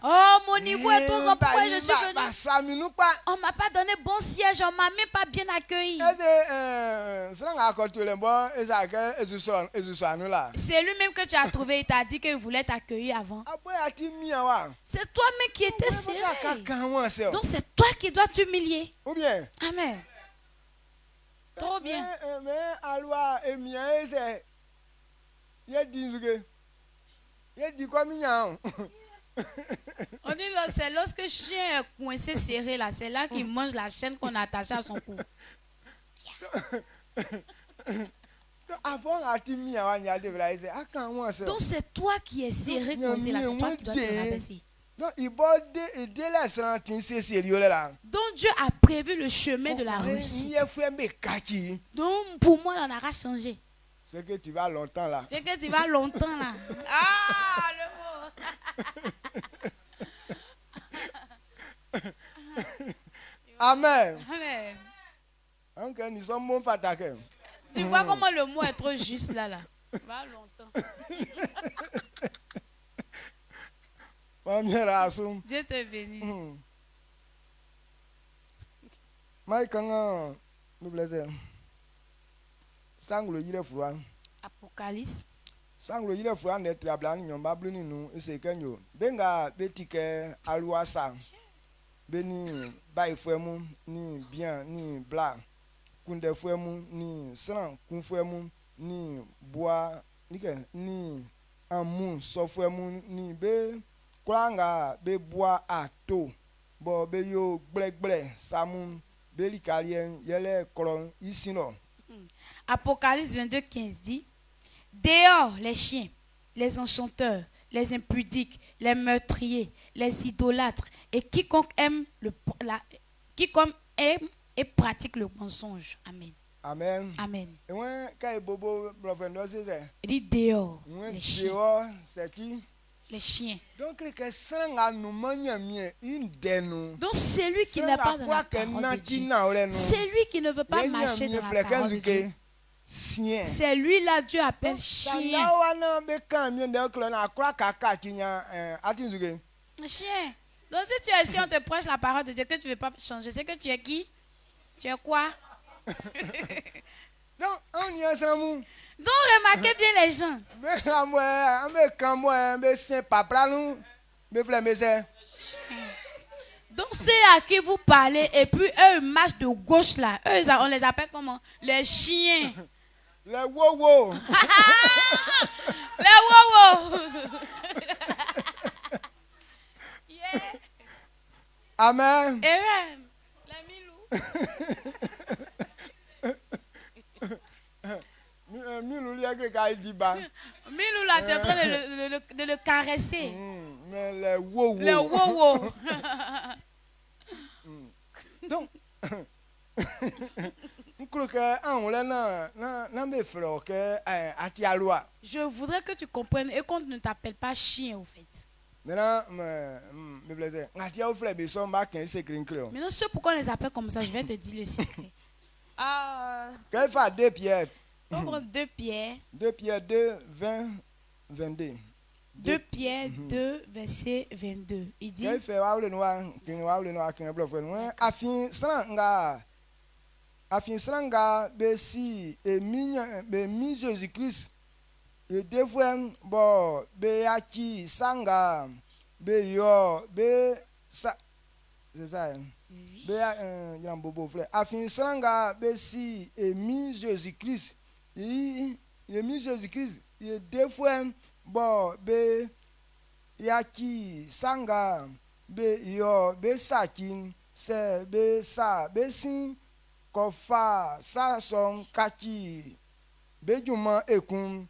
Oh, mon niveau est trop grand, pourquoi je suis venu? On ne m'a pas donné bon siège, on ne m'a même pas bien accueilli. C'est lui-même que tu as trouvé, il t'a dit qu'il voulait t'accueillir avant. C'est toi-même qui étais serré. Donc c'est toi qui dois t'humilier. Amen. Trop bien. On dit c'est lorsque le chien est coincé serré là, c'est là qu'il mange la chaîne qu'on a attachée à son cou. Donc c'est toi qui es serré coincé là, c'est toi qui dois te rabaisser. Donc Dieu a prévu le chemin de la réussite. Donc pour moi, on n'a pas changé. C'est que tu vas longtemps là. C'est que tu vas longtemps là. Ah, le mot. Amen. Amen. Nous sommes bons fatigués. Tu vois comment le mot est trop juste là. Va longtemps. Dieu te bénisse. Apocalypse. Kwanga be bois ato bo be yo gble samun beli kalien yele kolon isino. Apocalypse 22:15 dit: dehors les chiens, les enchanteurs, les impudiques, les meurtriers, les idolâtres et quiconque aime et pratique le mensonge. Amen. Amen. Amen. Il dit dehors les chiens. Dehors c'est qui? Les chiens. Donc c'est lui qui n'est pas dans la parole de Dieu. C'est lui qui ne veut pas marcher dans la parole de Dieu. C'est lui là, Dieu appelle chien. Chien. Donc si tu es ici, on te prêche la parole de Dieu, que tu ne veux pas changer, c'est que tu es qui? Tu es quoi? Donc remarquez bien les gens. Donc c'est à qui vous parlez et puis eux marchent de gauche là. Eux on les appelle comment? Les chiens. Les wowo. Les wowo. Yeah. Amen. Amen. Les milou. Milou là, tu es en train de le caresser. Mais les wowo. Les wowo. Donc, je voudrais que tu comprennes et qu'on ne t'appelle pas chien au fait. Maintenant, c'est pourquoi on les appelle comme ça. Je vais te dire le secret. Qu'elle fait 2 Pierre. On prend 2 Pierre. 2 Pierre 2, 20, 22. 2 Pierre 2, verset 22. Il dit: afin sranga besi mi Jésus-Christ et devant bo be aki sanga be yo be sa c'est ça be bobo frère afin sranga besi mi Jésus-Christ et mi Jésus-Christ et devant bo be yaki sanga be yo be sakin se be sa be sin kofa sa son kaki be juma ekun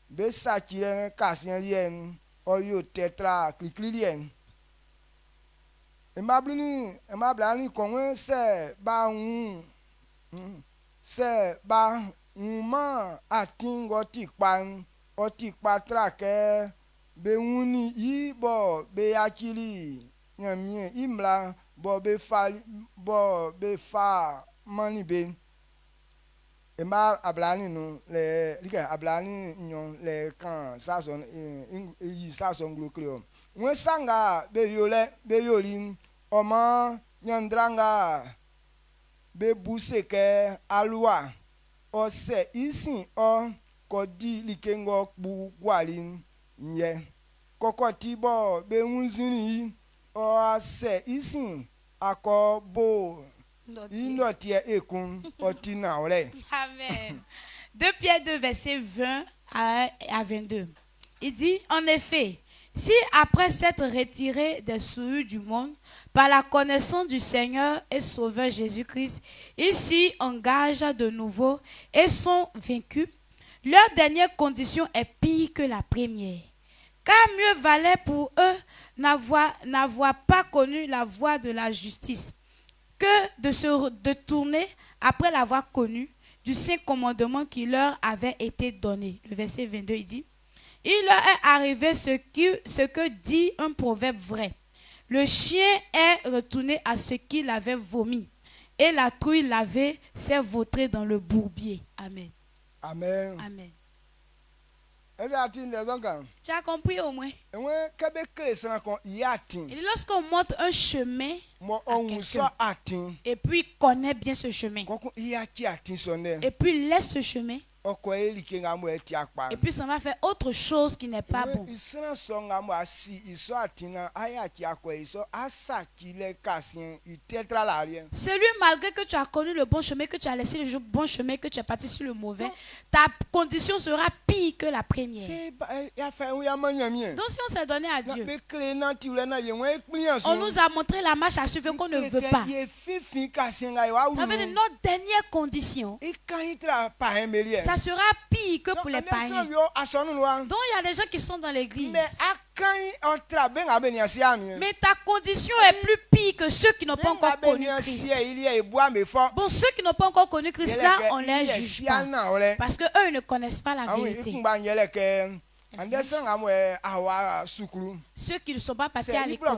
be sakien kasien lien oyo tetra kliklilien emablani konwe se ba ma ating oti trake be wuni yi bo be akili nyamie imla bo be fa mani be ema ablani no le lika ablani nyon le kan sason yi sason glocleo won sanga be yoli oma nyandrang be buseke alua ose isin o kodi likengo kpu gwalin nye kokoti bo be wunzini o ase isin akobo inotie ekun otina ole. Amen. 2 Pierre 2 verset 20 à 22. Il dit en effet, si après s'être retiré des souillures du monde par la connaissance du Seigneur et Sauveur Jésus-Christ, ils s'y engagent de nouveau et sont vaincus, leur dernière condition est pire que la première. Car mieux valait pour eux n'avoir pas connu la voie de la justice que de tourner après l'avoir connu du saint commandement qui leur avait été donné. Le verset 22, il dit, il leur est arrivé ce que dit un proverbe vrai. Le chien est retourné à ce qu'il avait vomi, et la truie lavée s'est vautrée dans le bourbier. Amen. Amen. Amen. Tu as compris au moins? Et lorsqu'on montre un chemin à quelqu'un, et puis il connaît bien ce chemin, et puis il laisse ce chemin, et puis ça va faire autre chose qui n'est pas bon. Celui, malgré que tu as connu le bon chemin, que tu as laissé le bon chemin, que tu es parti sur le mauvais, ta condition sera pire que la première. Donc si on s'est donné à Dieu, on nous a montré la marche à suivre qu'on ne veut pas. Ça veut dire notre dernière condition, ça sera pire que pour les païens. Donc il y a des gens qui sont dans l'église, mais ta condition est plus pire que ceux qui n'ont pas encore connu Christ. Bon, ceux qui n'ont pas encore connu Christ, là, on les juge pas, parce qu'eux, ils ne connaissent pas la vérité. Ceux qui ne sont pas partis à l'école,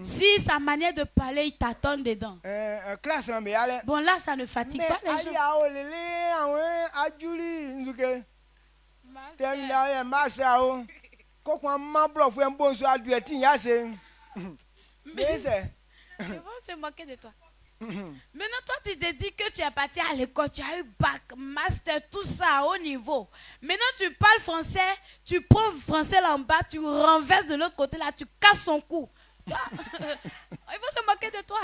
si sa manière de parler, il tâtonne dedans. Bon, là, ça ne fatigue pas les gens. Mais ils vont se moquer de toi. Maintenant, toi, tu te dis que tu es parti à l'école, tu as eu bac, master, tout ça à haut niveau. Maintenant, tu parles français, tu prends le français là en bas, tu renverses de l'autre côté là, tu casses son cou. Ils vont se moquer de toi.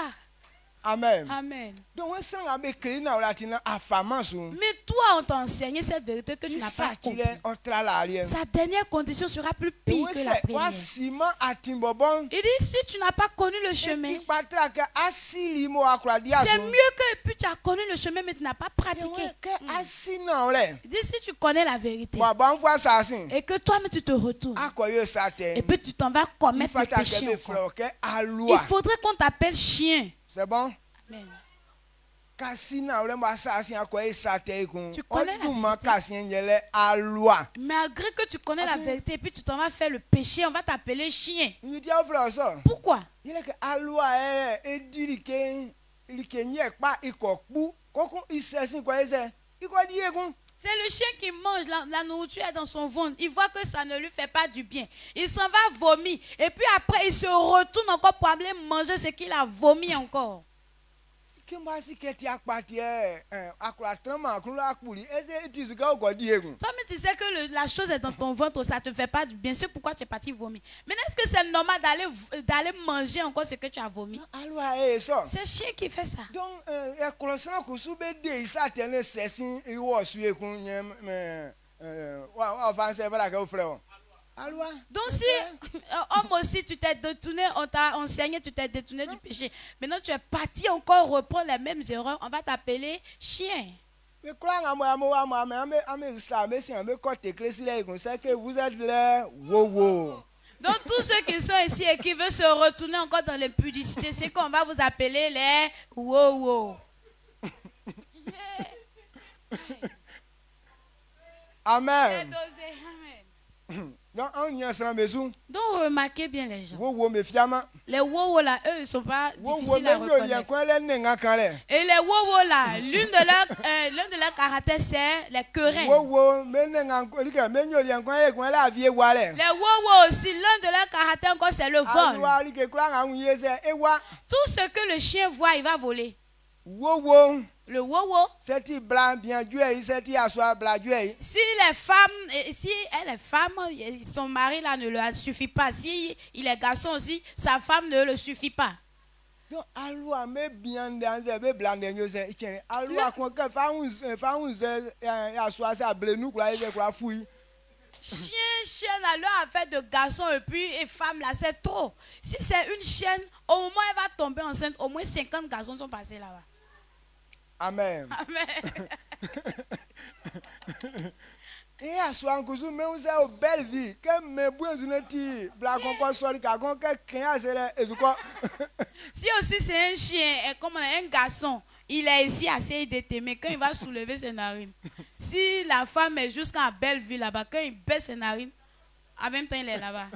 Amen. Amen. Mais toi, on t'a enseigné cette vérité que tu n'as pas compris. Sa dernière condition sera plus pire que la première. Il dit, si tu n'as pas connu le chemin, c'est mieux que puis tu as connu le chemin mais tu n'as pas pratiqué. Il dit, si tu connais la vérité et que toi-même tu te retournes et puis tu t'en vas commettre le péché encore, il faudrait qu'on t'appelle chien. C'est bon? Amen. Tu connais la vérité. Malgré que tu connais la vérité et puis tu t'en vas faire le péché, on va t'appeler chien. Pourquoi? C'est le chien qui mange, la nourriture est dans son ventre. Il voit que ça ne lui fait pas du bien. Il s'en va vomir. Et puis après, il se retourne encore pour aller manger ce qu'il a vomi encore. Toi-même, tu sais que la chose est dans ton ventre, ça ne te fait pas du bien. C'est pourquoi tu es parti vomir. Mais est-ce que c'est normal d'aller manger encore ce que tu as vomi? C'est le chien qui fait ça. Donc, Donc si homme aussi tu t'es détourné, on t'a enseigné, tu t'es détourné du péché. Maintenant tu es parti encore reprendre les mêmes erreurs, on va t'appeler chien. Donc tous ceux qui sont ici et qui veulent se retourner encore dans l'impudicité, c'est qu'on va vous appeler les wow-wow. Amen. Donc remarquez bien les gens. Les wow là, eux, ils ne sont pas difficiles à reconnaître. Et les wow là, l'un de leurs caractères, c'est les querelles. Les wow aussi, l'un de leurs caractères encore, c'est le vol. Tout ce que le chien voit, il va voler. Le wow. Si les femmes, si elle est femme, son mari là ne le suffit pas. Si il est garçon aussi, sa femme ne le suffit pas. Donc, chienne à leur affaire de garçon et puis et femme là, c'est trop. Si c'est une chienne, au moment où elle va tomber enceinte, au moins 50 garçons sont passés là-bas. Amen. Amen. Et à soi, nous avons une belle vie. Si aussi c'est un chien, comme un garçon, il est ici assez dété, mais quand il va soulever ses narines, si la femme est jusqu'à belle vie là-bas, quand il baisse ses narines, en même temps il est là-bas.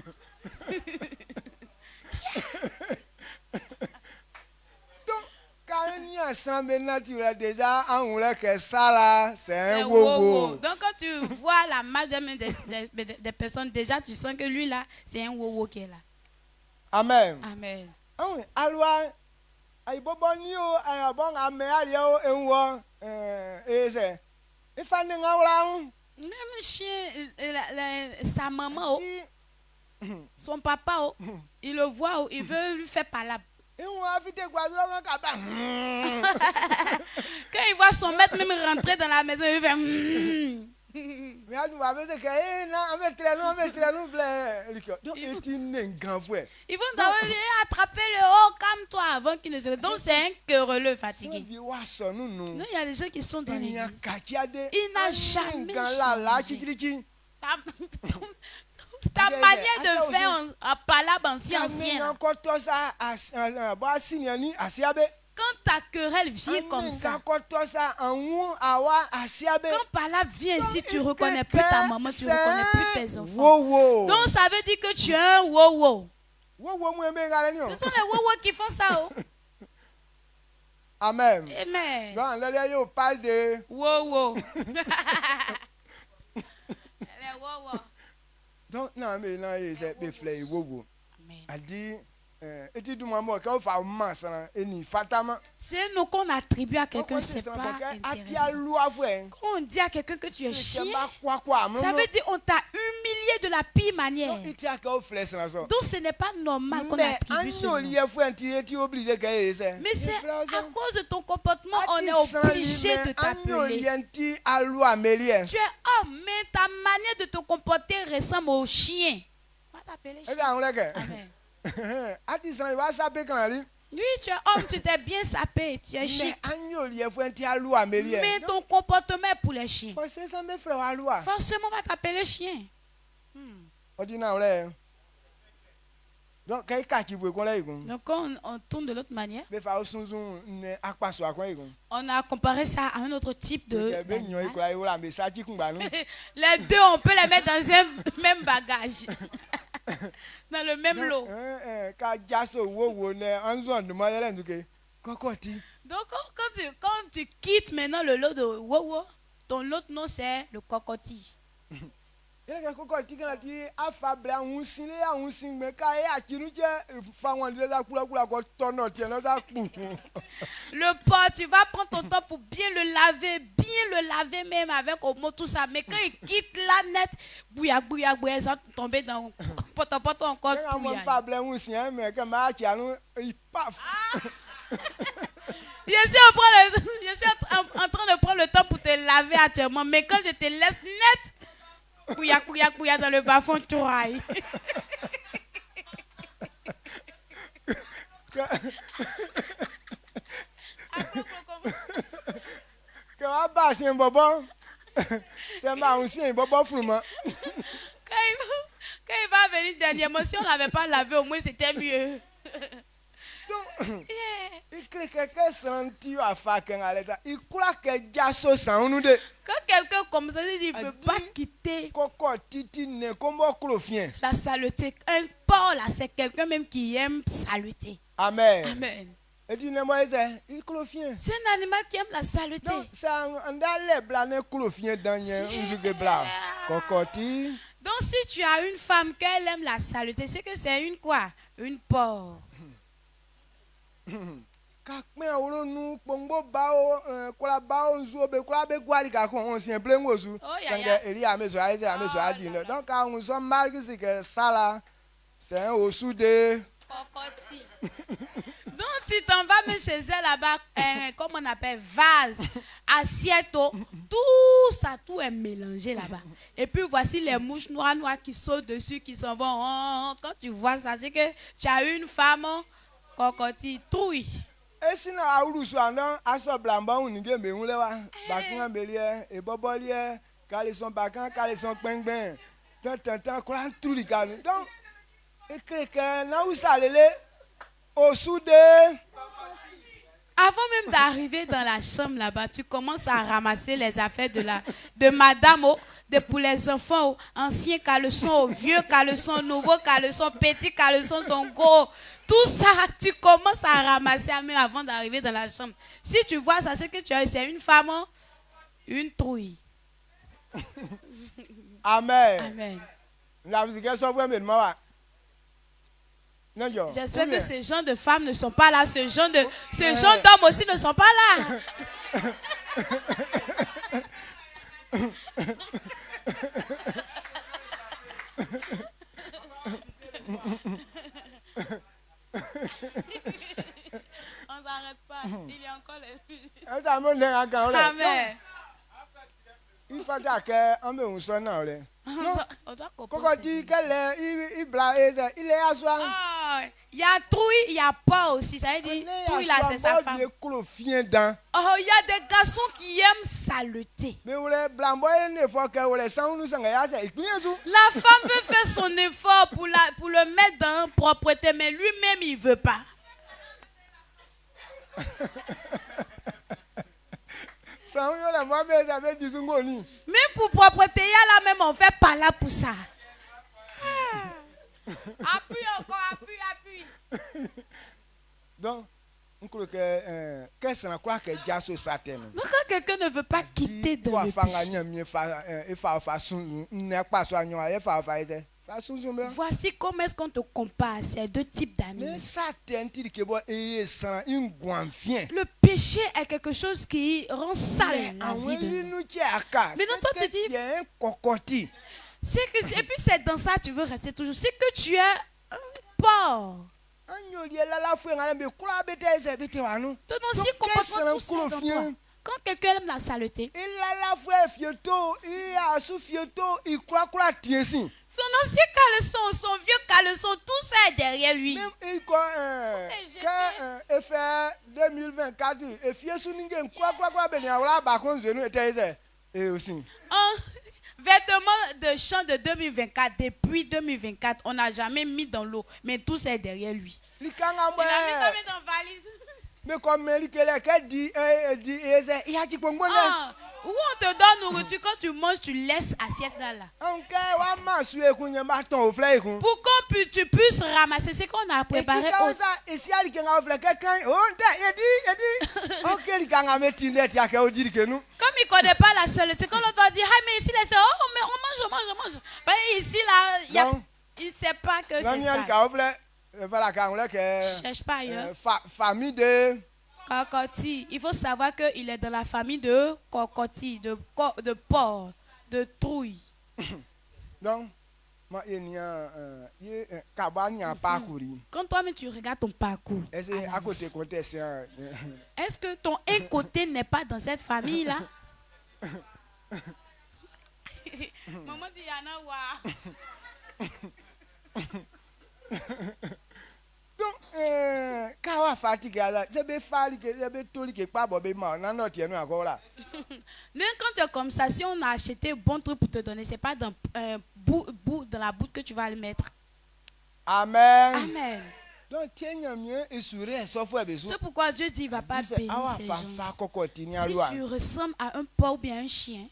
Déjà, c'est un wowo. Donc quand tu vois la marche des personnes, déjà tu sens que lui là, c'est un wowo qui est là. Amen. Amen. Même chien, sa maman, son papa, il le voit, il veut lui faire palabre. Quand il voit son maître même rentrer dans la maison, il fait ils vont d'abord attraper le haut, calme-toi avant qu'il ne se... Donc c'est un querelleux fatigué. Donc il y a des gens qui sont dans l'église. Il n'a jamais changé. Ta manière de faire en palabre ancienne. Quand ta querelle vient comme ça, quand palabre vient ici, tu ne reconnais plus ta maman, tu ne reconnais plus tes enfants. Donc ça veut dire que tu es un wow-wow. Ce sont les wow-wow qui font ça. Amen. Amen. On parle de wow-wow. Les wow-wow. Donc, non, mais là, c'est des fleurs, wow. A dit, c'est nous qu'on attribue à quelqu'un, c'est pas intéressant. Quand on dit à quelqu'un que tu es chien, ça veut dire on t'a humilié de la pire manière. Donc ce n'est pas normal qu'on attribue ce nom. Mais c'est à cause de ton comportement, on est obligé de t'appeler. Tu es homme, mais ta manière de te comporter ressemble au chien. On va t'appeler chien. Amen. Lui, tu es homme, tu t'es bien sapé, tu es chic. Mais ton comportement est pour les chiens. Forcément, on va t'appeler chien. Donc, quand on tourne de l'autre manière, on a comparé ça à un autre type de... Les deux, on peut les mettre dans un même bagage. Dans le même lot. Donc quand tu quittes maintenant le lot de wow, ton autre nom c'est le cocotti. Le pot, tu vas prendre ton temps pour bien le laver même avec au mot tout ça. Mais quand il quitte la net, bouillac, ça va tomber dans pot encore. Je suis en train de prendre le temps pour te laver actuellement, mais quand je te laisse net, Pouya dans le bas-fond, touraille. C'est un bobo. C'est un bobo flou. Quand il va venir dernièrement, si on n'avait pas lavé, au moins c'était mieux. Donc, il crée quelqu'un senti à faire qu'un alléta. Il croit que Jasso sans nous de. Quand quelqu'un comme ça, il ne veut pas quitter la saleté. Un porc là, c'est quelqu'un même qui aime saleté. Amen. Amen. C'est un animal qui aime la saleté. Donc si tu as une femme qu'elle aime la saleté, c'est que c'est une quoi? Une porc. Donc tu t'en vas mais chez elle là-bas, comment on appelle, vase, assiette, tout ça, tout est mélangé là-bas. Et puis voici les mouches noires qui sautent dessus, qui s'en vont. Quand tu vois ça, c'est que tu as une femme cocotte, trouille. Et sinon, à Ouloussouanan, à ce blanc, on n'y a pas de bacan, bélier, et bobolier, car ils sont bacan, car ils sont pingouins. Tant, quoi, tout les gars. Donc, et quelqu'un, là où ça allait, au sud de. Avant même d'arriver dans la chambre là-bas, tu commences à ramasser les affaires de madame, pour les enfants, anciens caleçons, vieux caleçons, nouveaux caleçons, petits caleçons, sont gros. Tout ça, tu commences à ramasser même avant d'arriver dans la chambre. Si tu vois ça, c'est que tu as, c'est une femme, une trouille. Amen. Amen. J'espère que ces gens de femmes ne sont pas là. Ce genre d'hommes aussi ne sont pas là. On s'arrête pas. Il y a encore les... Amen. Il faut qu'on me sonne. Comment dit qu'elle est, il est à soi. Il y a trouille, il y a pas aussi. Ça veut dire, trouille là, c'est sa femme. Oh, il y a des garçons qui aiment saleté. La femme veut faire son effort pour le mettre dans propreté, mais lui-même, il veut pas. Même pour propreté, là même on fait pas là pour ça. Appuie encore, appuie. Donc, quand quelqu'un ne veut pas quitter dans le péché, voici comment est-ce qu'on te compare à ces deux types d'amis. Le péché est quelque chose qui rend sale la vie de nous. Maintenant toi tu dis, et puis c'est dans ça que tu veux rester toujours. C'est que tu es un porc. Quand quelqu'un aime la saleté, son ancien caleçon, son vieux caleçon, tout ça est derrière lui. Quand 2024, vêtements de chant de 2024, depuis 2024, on n'a jamais mis dans l'eau, mais tout ça est derrière lui. Il a mis ça dans la valise. Mais comme il dit, où on te donne nourriture, quand tu manges, tu laisses assiette là. Pour que tu puisses ramasser ce qu'on a préparé. Comme il ne connaît pas la saleté, quand l'autre va dire, ah mais ici, mais on mange. Ben, ici, là, il ne sait pas que c'est ça. Cherche pas ailleurs. Famille de cocotti. Il faut savoir qu'il est dans la famille de cocotti, de porc, de trouille. Donc, quand toi-même tu regardes ton parcours, est-ce que ton un côté n'est pas dans cette famille-là? Maman dit Yana wa. Donc quand on fatigue là, c'est be fali que c'est be toli que pas bobé ma non non tiens nous encore là. Même quand tu es comme ça, si on a acheté bon truc pour te donner, c'est pas dans dans la bouche que tu vas le mettre. Amen. Amen. Donc tiens mieux et sourire sauf faire besoin. C'est pourquoi Dieu dit il va pas bénir ces gens. Si tu ressembles à un porc ou bien un chien.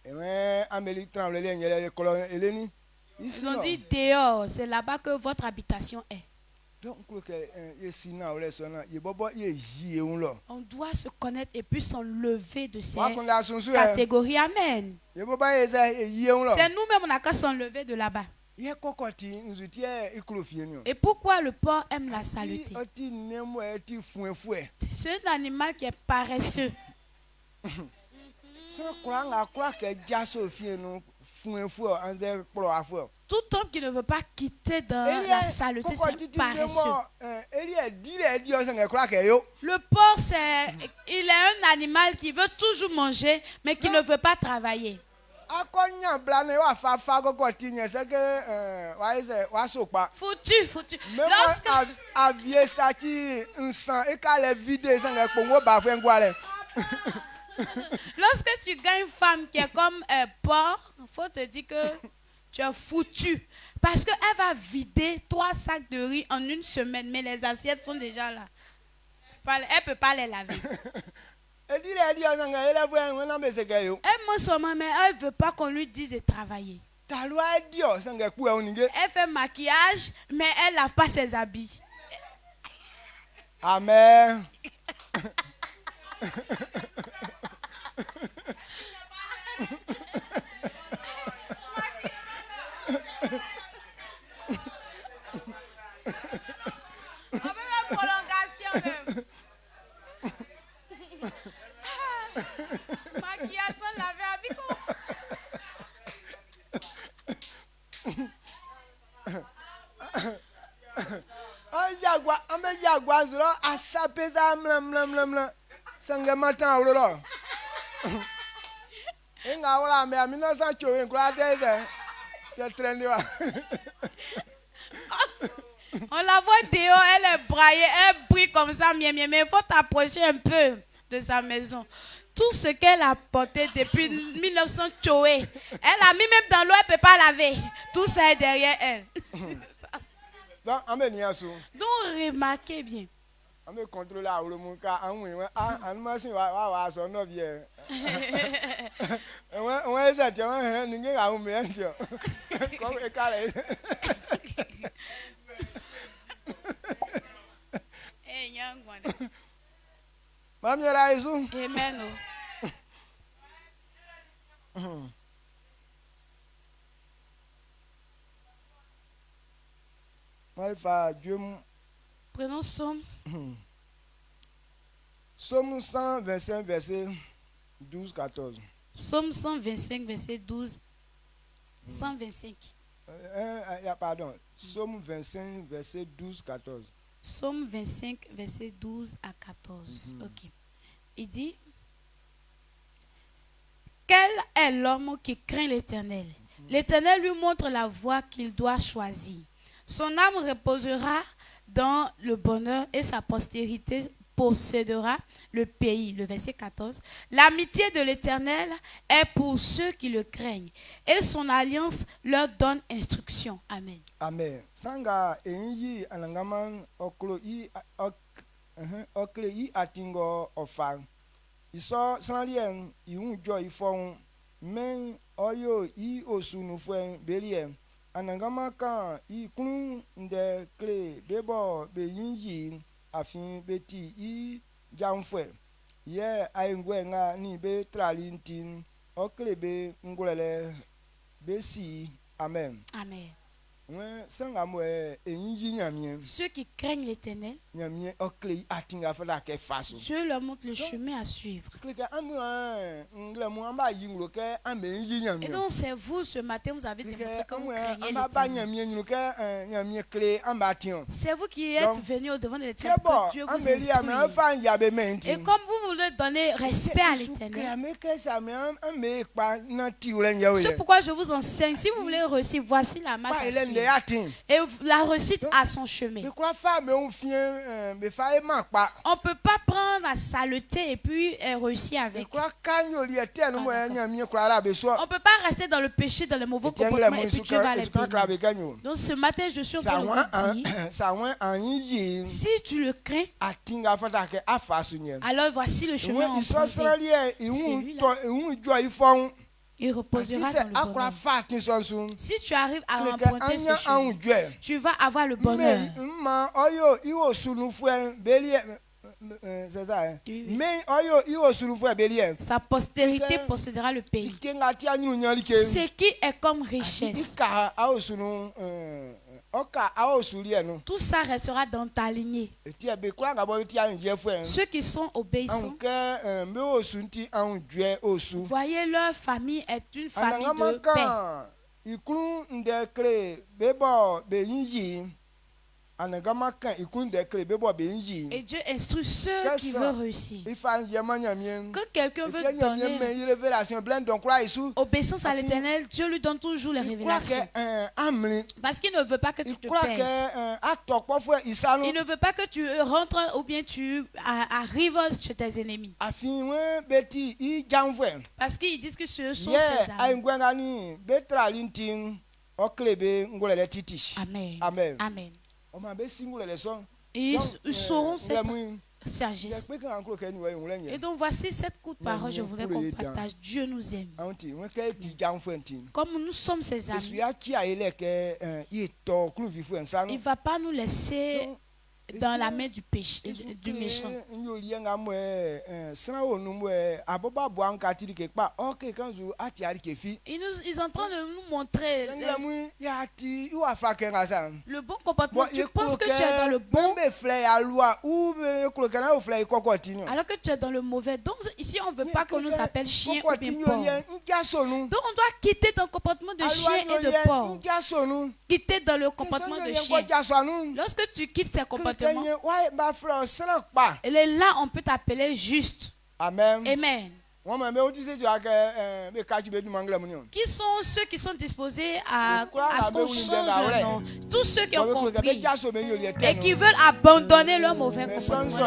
Ils ont dit dehors, c'est là-bas que votre habitation est. On doit se connaître et puis s'enlever de ces catégories. Amen. C'est nous-mêmes, on n'a qu'à s'enlever de là-bas. Et pourquoi le porc aime la saleté? C'est un animal qui est paresseux. Tout homme qui ne veut pas quitter dans la saleté, c'est paresseux. Le porc, il est un animal qui veut toujours manger, mais qui ne veut pas travailler. Foutu. Lorsque tu gagnes une femme qui est comme un porc, il faut te dire que tu es foutu. Parce qu'elle va vider 3 sacs de riz en une semaine, mais les assiettes sont déjà là. Elle ne peut pas les laver. Elle mange seulement, mais elle ne veut pas qu'on lui dise de travailler. Elle fait maquillage, mais elle ne lave pas ses habits. Amen. Maquillage sans laver habit. On la voit dehors, elle est braillée, elle brille comme ça, mais il faut t'approcher un peu de sa maison. Tout ce qu'elle a porté depuis 1900 Tchoé, elle a mis même dans l'eau, elle ne peut pas laver. Tout ça est derrière elle. Donc remarquez bien. Amen. Prenons Somme. Somme 125, verset 12-14. Somme 125, verset 12. 125. Pardon. Somme 25, verset 12-14. Somme 25, verset 12 à 14. Ok. Il dit, quel est l'homme qui craint l'Éternel? L'Éternel lui montre la voie qu'il doit choisir. Son âme reposera dans le bonheur et sa postérité possédera le pays. Le verset 14. L'amitié de l'Éternel est pour ceux qui le craignent et son alliance leur donne instruction. Amen. Amen. Sanga enyi anangaman oklo i atingo ofang. Iso sanlien I unjo ifon men oyo I osunu fuen belien. Anangama kan I kunu nde kle bebo be yinyi afin beti I jamfwe. Ye aingwe nga ni be tralintin okle be ngulele besi. Amen. Amen. Ceux qui craignent l'Éternel, Dieu leur montre le chemin à suivre. Et donc c'est vous ce matin, vous avez démontré que vous craignez l'Éternel. C'est vous qui êtes venus au devant de l'Éternel pour que Dieu vous instruise. Et comme vous voulez donner respect à l'Éternel, c'est pourquoi je vous enseigne. Si vous voulez réussir, voici la marche à suivre. Et la réussite a son chemin. On ne peut pas prendre la saleté et puis réussir avec. On ne peut pas rester dans le péché, dans le mauvais comportement et puis Dieu va les bénir. Donc ce matin, je suis en train de vous dire, si tu le crains, alors voici le chemin emprunté. C'est lui-là. Il reposera dans le bonheur. Si tu arrives à emprunter ce chemin, tu vas avoir le bonheur. C'est ça, hein? Oui. Sa postérité possédera le pays. Ce qui est comme richesse, tout ça restera dans ta lignée. Ceux qui sont obéissants, voyez, leur famille est une famille de paix. Et Dieu instruit ceux qui veulent réussir. Quand quelqu'un veut donner obéissance à l'Éternel, Dieu lui donne toujours les révélations. Parce qu'il ne veut pas que tu te perdes. Il ne veut pas que tu rentres ou bien tu arrives chez tes ennemis. Parce qu'ils disent que ce sont ses amis. Amen. Amen. Amen. Et ils sauront cette sagesse. Et donc voici cette courte parole, je voudrais qu'on partage. Dieu nous aime. Comme nous sommes ses amis, il ne va pas nous laisser dans la main du péché, du méchant. Ils sont en train de nous montrer le bon comportement. Tu penses que tu es dans le bon alors que tu es dans le mauvais. Donc ici on ne veut pas qu'on nous appelle chien ou bien porc. Donc on doit quitter ton comportement de chien et de porc. Quitter dans le comportement de chien. Lorsque tu quittes ces comportements, et là on peut t'appeler juste. Amen. Amen. Qui sont ceux qui sont disposés à ce qu'on change le nom? Tous ceux qui ont compris et qui veulent abandonner leur mauvais comportement.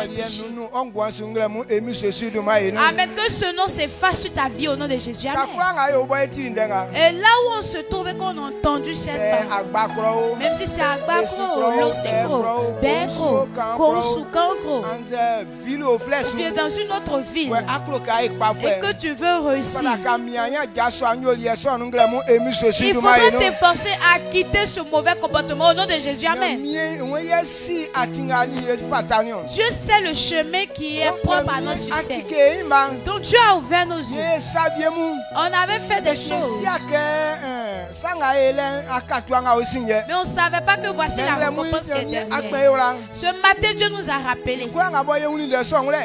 Amen. Que ce nom s'efface sur ta vie au nom de Jésus. Amen. Et là où on se trouve et qu'on a entendu cette parole, même si c'est Agbakro, Loseko, Bekro, Konsu, Kankro, ou bien dans une autre ville, et que tu veux réussir, il faudra t'efforcer à quitter ce mauvais comportement au nom de Jésus. Amen. Dieu sait le chemin qui est propre à notre succès. Donc Dieu a ouvert nos yeux. On avait fait des choses, mais on ne savait pas que voici la récompense qui est derrière. Ce matin, Dieu nous a rappelé.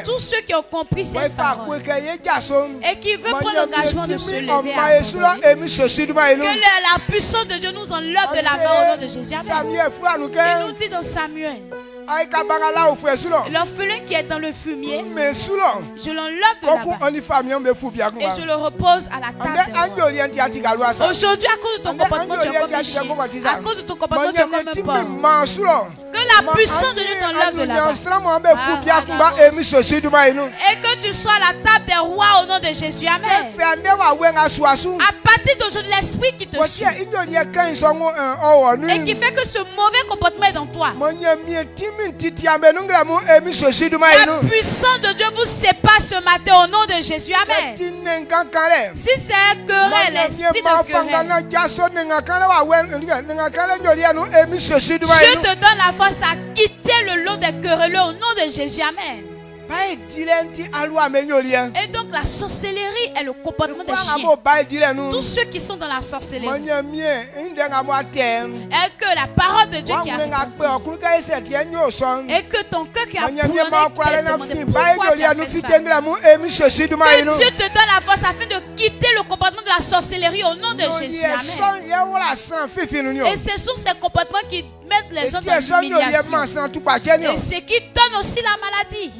Tous ceux qui ont compris cette parole et qui veulent prendre l'engagement de se lever à que la puissance de Dieu nous enlève de l'avant au nom de Jésus. Amen. Il nous dit dans Samuel, l'orphelin qui est dans le fumier, je l'enlève de là-bas et je le repose à la table. Aujourd'hui, à cause de ton comportement, tu es comme un chien. À cause de ton comportement, tu es comme un porc. Que la puissance de Dieu t'enlève de là-bas. Et que tu sois à la table des rois au nom de Jésus. Amen. À partir d'aujourd'hui, l'esprit qui te suit et qui fait que ce mauvais comportement est dans toi, la puissance de Dieu vous sépare ce matin au nom de Jésus. Amen. Si c'est querelle, l'esprit de querelle, Dieu te donne la force à quitter le lot des querelles au nom de Jésus. Amen. Et donc la sorcellerie est le comportement des chiens. Tous ceux qui sont dans la sorcellerie. Et que la parole de Dieu qui a retenti. Et que ton cœur qui a brûlé, pourquoi tu as fait ça. Que Dieu te donne la force afin de quitter le comportement de la sorcellerie au nom de Jésus. Amen. Et ce sont ces comportements qui mettent les gens dans l'humiliation. Et ce qui donne aussi la maladie.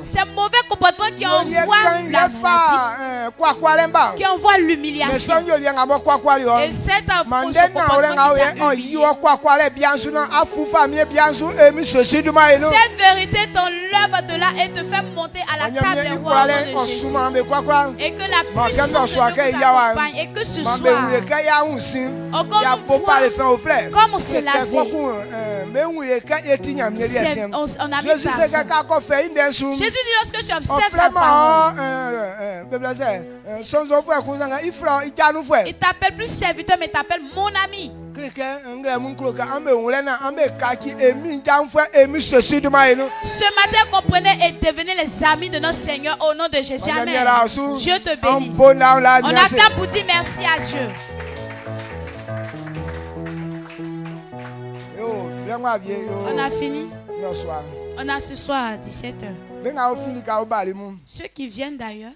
Ces mauvais comportements qui envoient la maladie, qui envoient l'humiliation. Et c'est un comportement cette vérité t'enlève de là et te fait monter à la table des rois de Jésus. Et que la puissance de Dieu vous accompagne. Et que ce soir, comme on s'est lavé, on a mis Jésus dit lorsque tu observes sa parole, il t'appelle plus serviteur mais t'appelle mon ami. Ce matin, comprenez et devenez les amis de notre Seigneur au nom de Jésus. Amen. Dieu te bénisse. On attend pour dire merci à Dieu. On a fini. On a ce soir à 17h. Ceux qui viennent d'ailleurs.